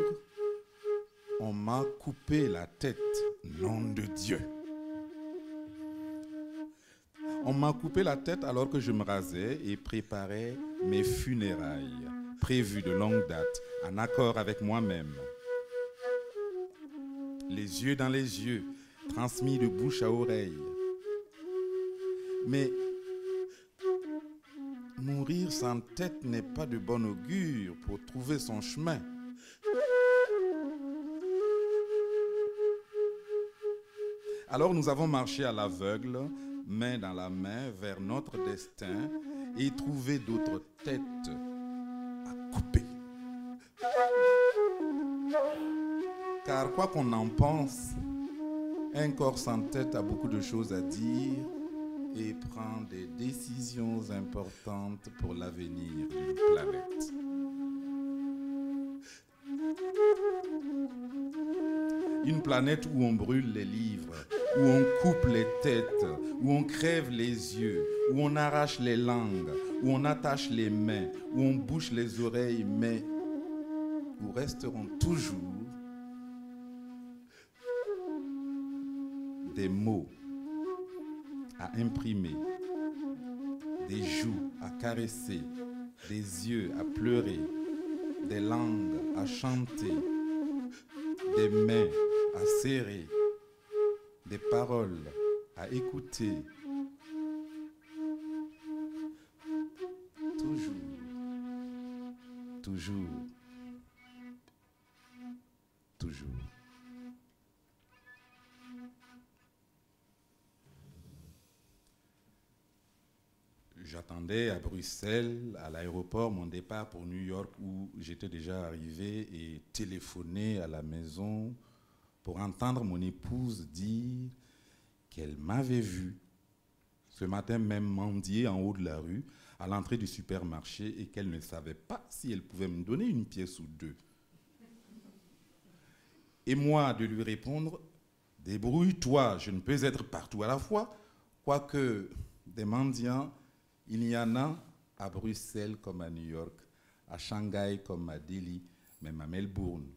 on m'a coupé la tête, nom de Dieu. On m'a coupé la tête alors que je me rasais et préparais mes funérailles, prévues de longue date, en accord avec moi-même. Les yeux dans les yeux, transmis de bouche à oreille. Mais mourir sans tête n'est pas de bon augure pour trouver son chemin. Alors nous avons marché à l'aveugle, main dans la main, vers notre destin et trouvé d'autres têtes à couper. Car quoi qu'on en pense, un corps sans tête a beaucoup de choses à dire et prend des décisions importantes pour l'avenir d'une planète. Une planète où on brûle les livres, où on coupe les têtes, où on crève les yeux, où on arrache les langues, où on attache les mains, où on bouche les oreilles, mais où resteront toujours des mots à imprimer, des joues à caresser, des yeux à pleurer, des langues à chanter, des mains à serrer, des paroles à écouter. Toujours, toujours, toujours. J'attendais à Bruxelles, à l'aéroport, mon départ pour New York où j'étais déjà arrivé et téléphoné à la maison pour entendre mon épouse dire qu'elle m'avait vu ce matin même mendier en haut de la rue à l'entrée du supermarché et qu'elle ne savait pas si elle pouvait me donner une pièce ou deux. Et moi de lui répondre, débrouille-toi, je ne peux être partout à la fois, quoique des mendiants, il y en a à Bruxelles comme à New York, à Shanghai comme à Delhi, même à Melbourne,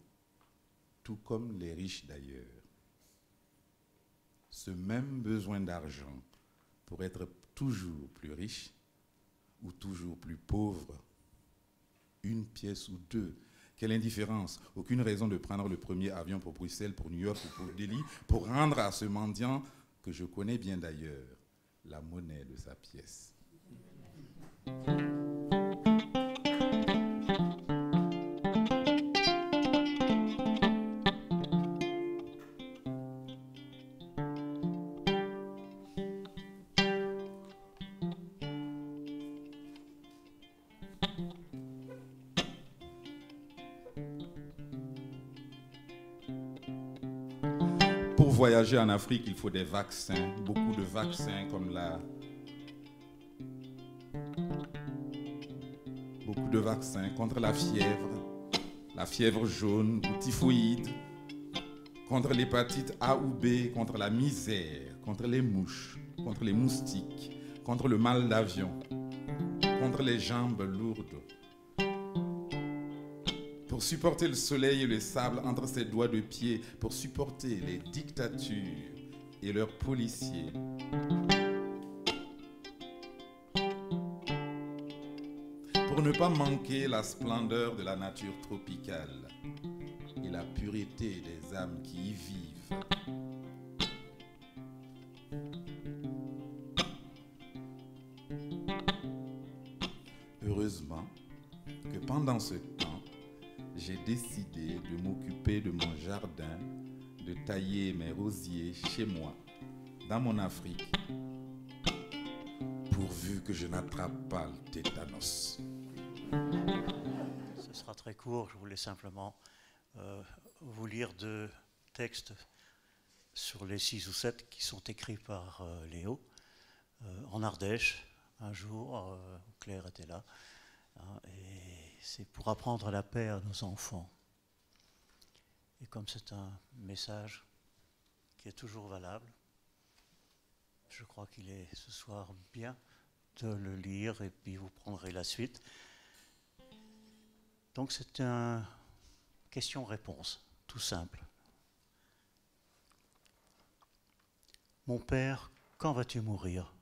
tout comme les riches d'ailleurs. Ce même besoin d'argent pour être toujours plus riche ou toujours plus pauvre, une pièce ou deux. Quelle indifférence, aucune raison de prendre le premier avion pour Bruxelles, pour New York ou pour Delhi, pour rendre à ce mendiant, que je connais bien d'ailleurs, la monnaie de sa pièce. Pour voyager en Afrique, il faut des vaccins, beaucoup de vaccins comme beaucoup de vaccins contre la fièvre jaune ou typhoïde, contre l'hépatite A ou B, contre la misère, contre les mouches, contre les moustiques, contre le mal d'avion, contre les jambes lourdes. Pour supporter le soleil et le sable entre ses doigts de pied, pour supporter les dictatures et leurs policiers. Pour ne pas manquer la splendeur de la nature tropicale et la pureté des âmes qui y vivent. Heureusement que pendant ce temps, j'ai décidé de m'occuper de mon jardin, de tailler mes rosiers chez moi, dans mon Afrique, pourvu que je n'attrape pas le tétanos.
Ce sera très court, je voulais simplement vous lire 2 textes sur les 6 ou 7 qui sont écrits par Léo, en Ardèche, un jour, Claire était là, et c'est pour apprendre la paix à nos enfants. Et comme c'est un message qui est toujours valable, je crois qu'il est ce soir bien de le lire et puis vous prendrez la suite. Donc c'est une question-réponse, tout simple. Mon père, quand vas-tu mourir ?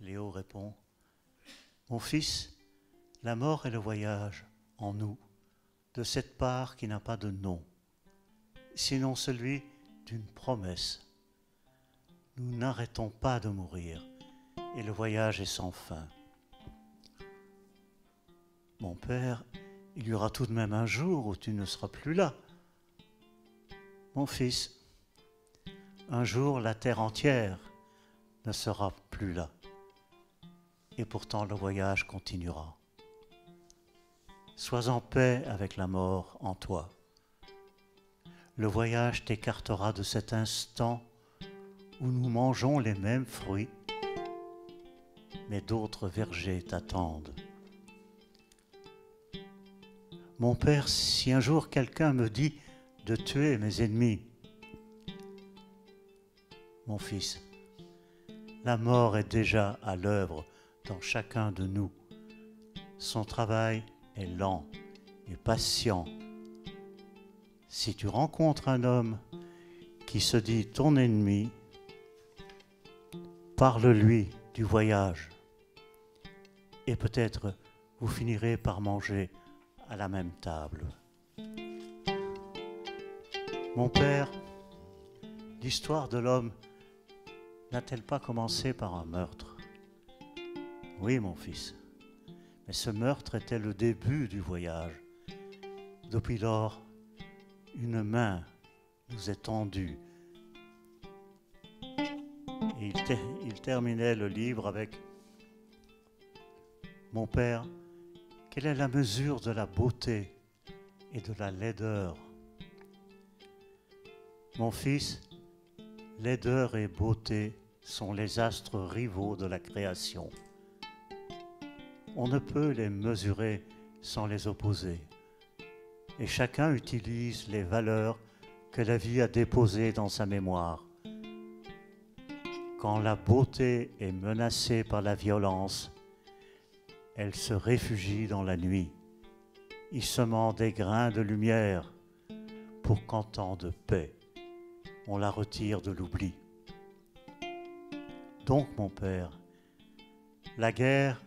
Léo répond, mon fils, la mort est le voyage en nous de cette part qui n'a pas de nom, sinon celui d'une promesse. Nous n'arrêtons pas de mourir et le voyage est sans fin. Mon père, il y aura tout de même un jour où tu ne seras plus là. Mon fils, un jour la terre entière ne sera plus là. Et pourtant le voyage continuera. Sois en paix avec la mort en toi. Le voyage t'écartera de cet instant où nous mangeons les mêmes fruits, mais d'autres vergers t'attendent. Mon père, si un jour quelqu'un me dit de tuer mes ennemis. Mon fils, la mort est déjà à l'œuvre dans chacun de nous. Son travail est lent et patient. Si tu rencontres un homme qui se dit ton ennemi, parle-lui du voyage et peut-être vous finirez par manger à la même table. Mon père, l'histoire de l'homme n'a-t-elle pas commencé par un meurtre? Oui, mon fils, mais ce meurtre était le début du voyage. Depuis lors, une main nous est tendue. Et il terminait le livre avec « Mon père, quelle est la mesure de la beauté et de la laideur? Mon fils, laideur et beauté sont les astres rivaux de la création. On ne peut les mesurer sans les opposer. Et chacun utilise les valeurs que la vie a déposées dans sa mémoire. Quand la beauté est menacée par la violence, elle se réfugie dans la nuit, y semant des grains de lumière pour qu'en temps de paix, on la retire de l'oubli. Donc, mon père, la guerre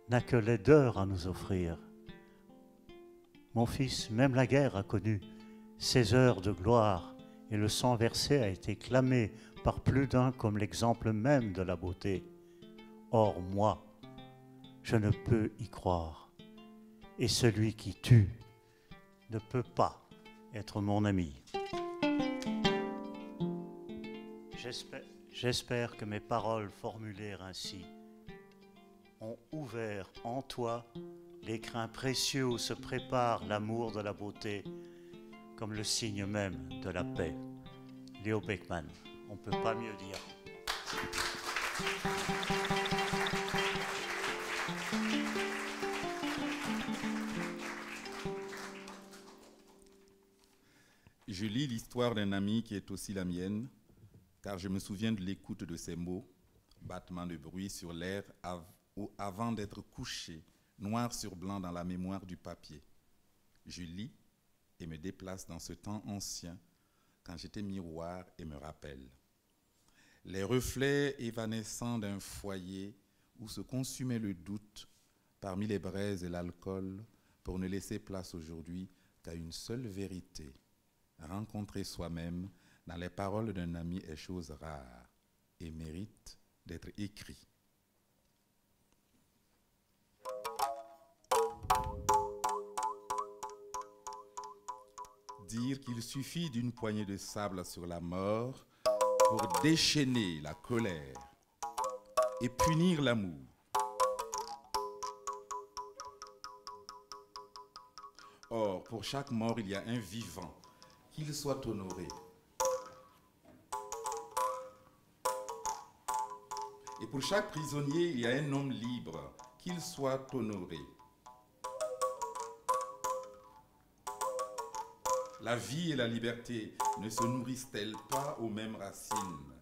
n'a que laideur à nous offrir. Mon fils, même la guerre a connu ses heures de gloire et le sang versé a été clamé par plus d'un comme l'exemple même de la beauté. Or, moi, je ne peux y croire. Et celui qui tue ne peut pas être mon ami. J'espère que mes paroles formulées ainsi ont ouvert en toi l'écrin précieux où se prépare l'amour de la beauté comme le signe même de la paix. Léo Beckmann, on ne peut pas mieux dire.
Je lis l'histoire d'un ami qui est aussi la mienne, car je me souviens de l'écoute de ces mots, battements de bruit sur l'air avant d'être couché, noir sur blanc dans la mémoire du papier. Je lis et me déplace dans ce temps ancien, quand j'étais miroir et me rappelle. Les reflets évanescents d'un foyer où se consumait le doute parmi les braises et l'alcool pour ne laisser place aujourd'hui qu'à une seule vérité. Rencontrer soi-même dans les paroles d'un ami est chose rare et mérite d'être écrit. Dire qu'il suffit d'une poignée de sable sur la mort pour déchaîner la colère et punir l'amour. Or, pour chaque mort, il y a un vivant, qu'il soit honoré. Et pour chaque prisonnier, il y a un homme libre, qu'il soit honoré. La vie et la liberté ne se nourrissent-elles pas aux mêmes racines?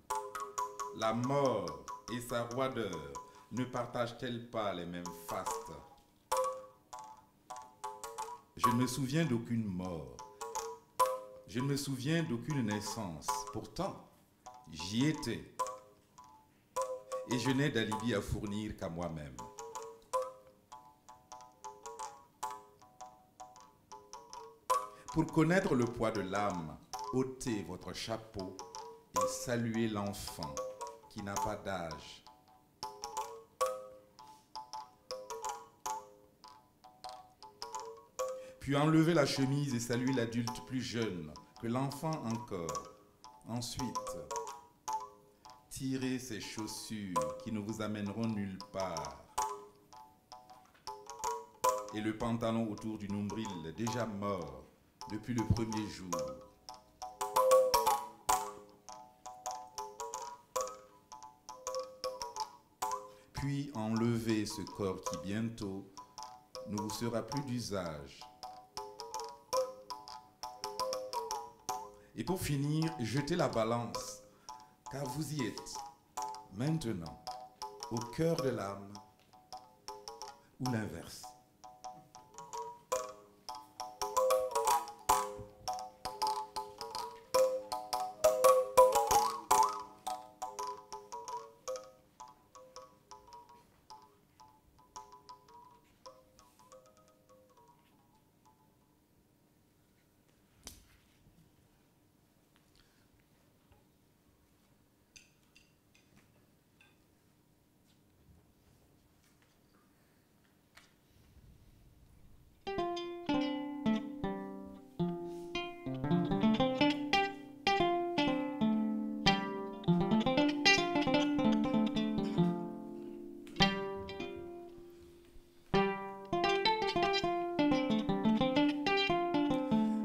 La mort et sa roideur ne partagent-elles pas les mêmes fastes? Je ne me souviens d'aucune mort. Je ne me souviens d'aucune naissance. Pourtant, j'y étais. Et je n'ai d'alibi à fournir qu'à moi-même. Pour connaître le poids de l'âme, ôtez votre chapeau et saluez l'enfant qui n'a pas d'âge. Puis enlevez la chemise et saluez l'adulte plus jeune que l'enfant encore. Ensuite, tirez ces chaussures qui ne vous amèneront nulle part. Et le pantalon autour du nombril déjà mort depuis le premier jour. Puis enlevez ce corps qui bientôt ne vous sera plus d'usage. Et pour finir, jetez la balance, car vous y êtes, maintenant, au cœur de l'âme, ou l'inverse.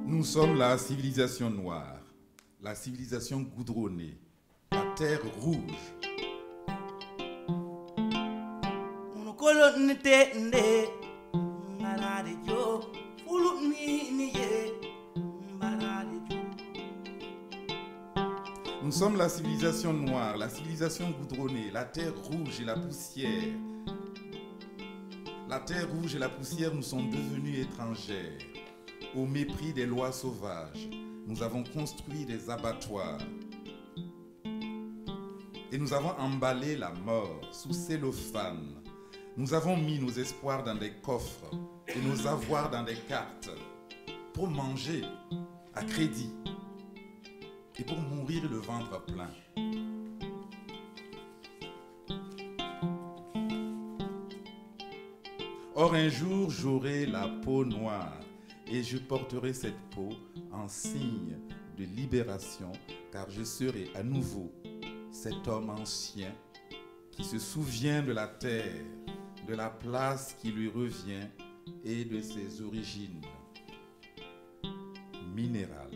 Nous sommes la civilisation noire, la civilisation goudronnée, la terre rouge. Nous sommes la civilisation noire, la civilisation goudronnée, la terre rouge et la poussière. La terre rouge et la poussière nous sont devenues étrangères. Au mépris des lois sauvages, nous avons construit des abattoirs. Et nous avons emballé la mort sous cellophane. Nous avons mis nos espoirs dans des coffres et nos avoirs dans des cartes pour manger à crédit et pour mourir le ventre plein. Or un jour j'aurai la peau noire et je porterai cette peau en signe de libération, car je serai à nouveau cet homme ancien qui se souvient de la terre, de la place qui lui revient et de ses origines minérales.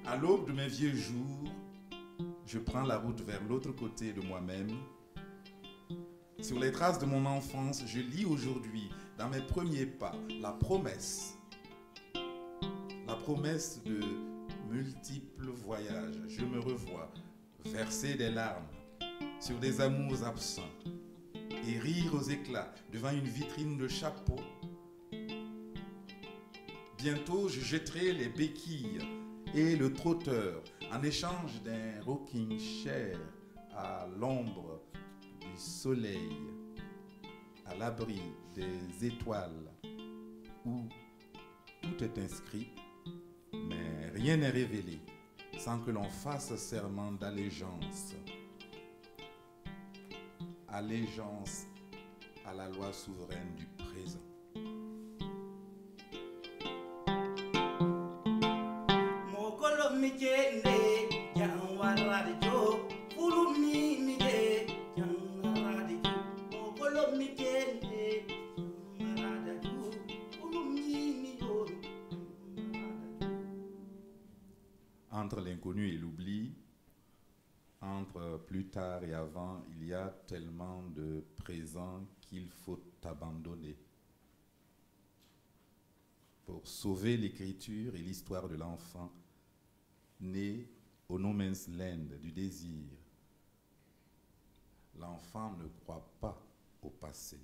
À l'aube de mes vieux jours, je prends la route vers l'autre côté de moi-même. Sur les traces de mon enfance, je lis aujourd'hui, dans mes premiers pas, la promesse de multiples voyages. Je me revois verser des larmes sur des amours absents et rire aux éclats devant une vitrine de chapeaux. Bientôt, je jetterai les béquilles et le trotteur en échange d'un rocking chair à l'ombre du soleil, à l'abri des étoiles, où tout est inscrit, mais rien n'est révélé sans que l'on fasse serment d'allégeance. Allégeance à la loi souveraine du présent. Entre l'inconnu et l'oubli, entre plus tard et avant, il y a tellement de présent qu'il faut abandonner. Pour sauver l'écriture et l'histoire de l'enfant, né au no man's land du désir, l'enfant ne croit pas au passé.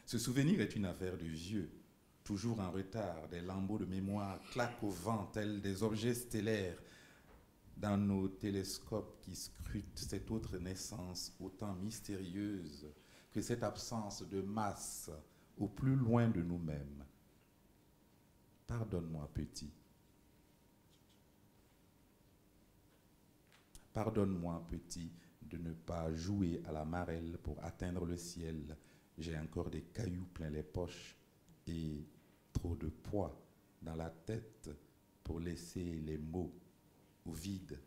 Ce souvenir est une affaire de vieux, toujours en retard. Des lambeaux de mémoire claquent au vent tels des objets stellaires dans nos télescopes qui scrutent cette autre naissance autant mystérieuse que cette absence de masse au plus loin de nous-mêmes. Pardonne-moi, petit. Pardonne-moi, petit, de ne pas jouer à la marelle pour atteindre le ciel. J'ai encore des cailloux plein les poches et trop de poids dans la tête pour laisser les mots au vide.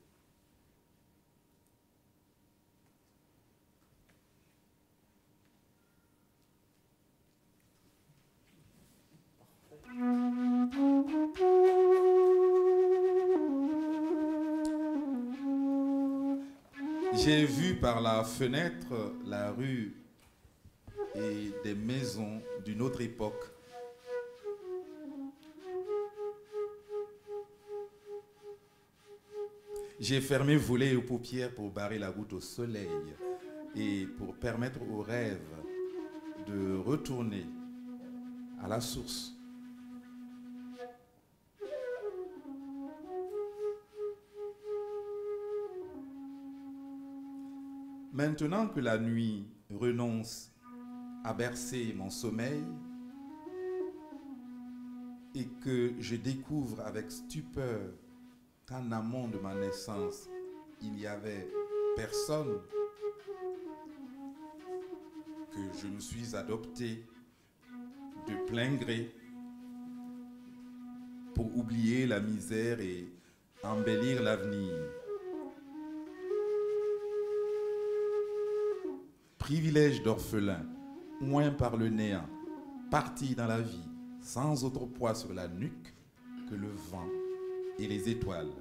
J'ai vu par la fenêtre la rue et des maisons d'une autre époque. J'ai fermé volets et paupières pour barrer la route au soleil et pour permettre aux rêves de retourner à la source. Maintenant que la nuit renonce à bercer mon sommeil et que je découvre avec stupeur qu'en amont de ma naissance, il n'y avait personne, que je me suis adopté de plein gré pour oublier la misère et embellir l'avenir. Privilège d'orphelin, oint par le néant, parti dans la vie, sans autre poids sur la nuque que le vent et les étoiles.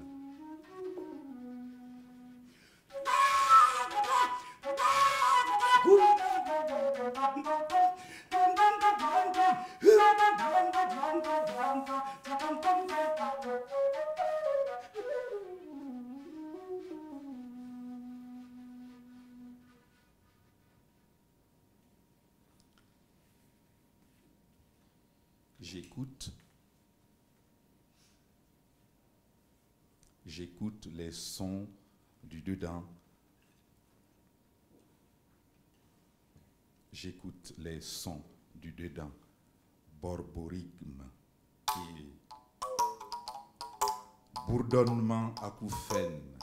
J'écoute les sons du dedans. J'écoute les sons du dedans. Borborigme et bourdonnement acouphène.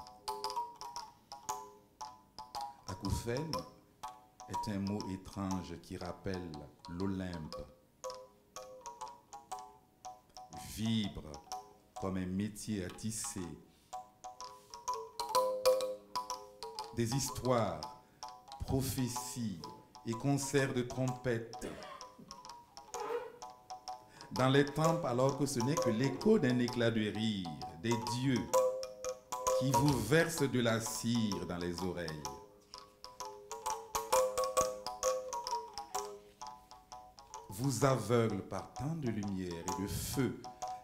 Acouphène est un mot étrange qui rappelle l'Olympe. Vibre comme un métier à tisser. Des histoires, prophéties et concerts de trompettes. Dans les temples, alors que ce n'est que l'écho d'un éclat de rire des dieux qui vous versent de la cire dans les oreilles. Vous aveugle par tant de lumière et de feu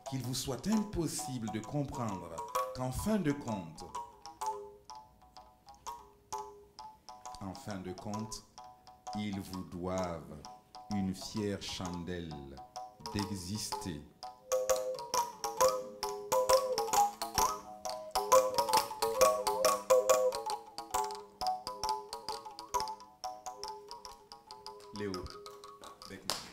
qu'il vous soit impossible de comprendre qu'en fin de compte, ils vous doivent une fière chandelle d'exister. Léo, avec moi.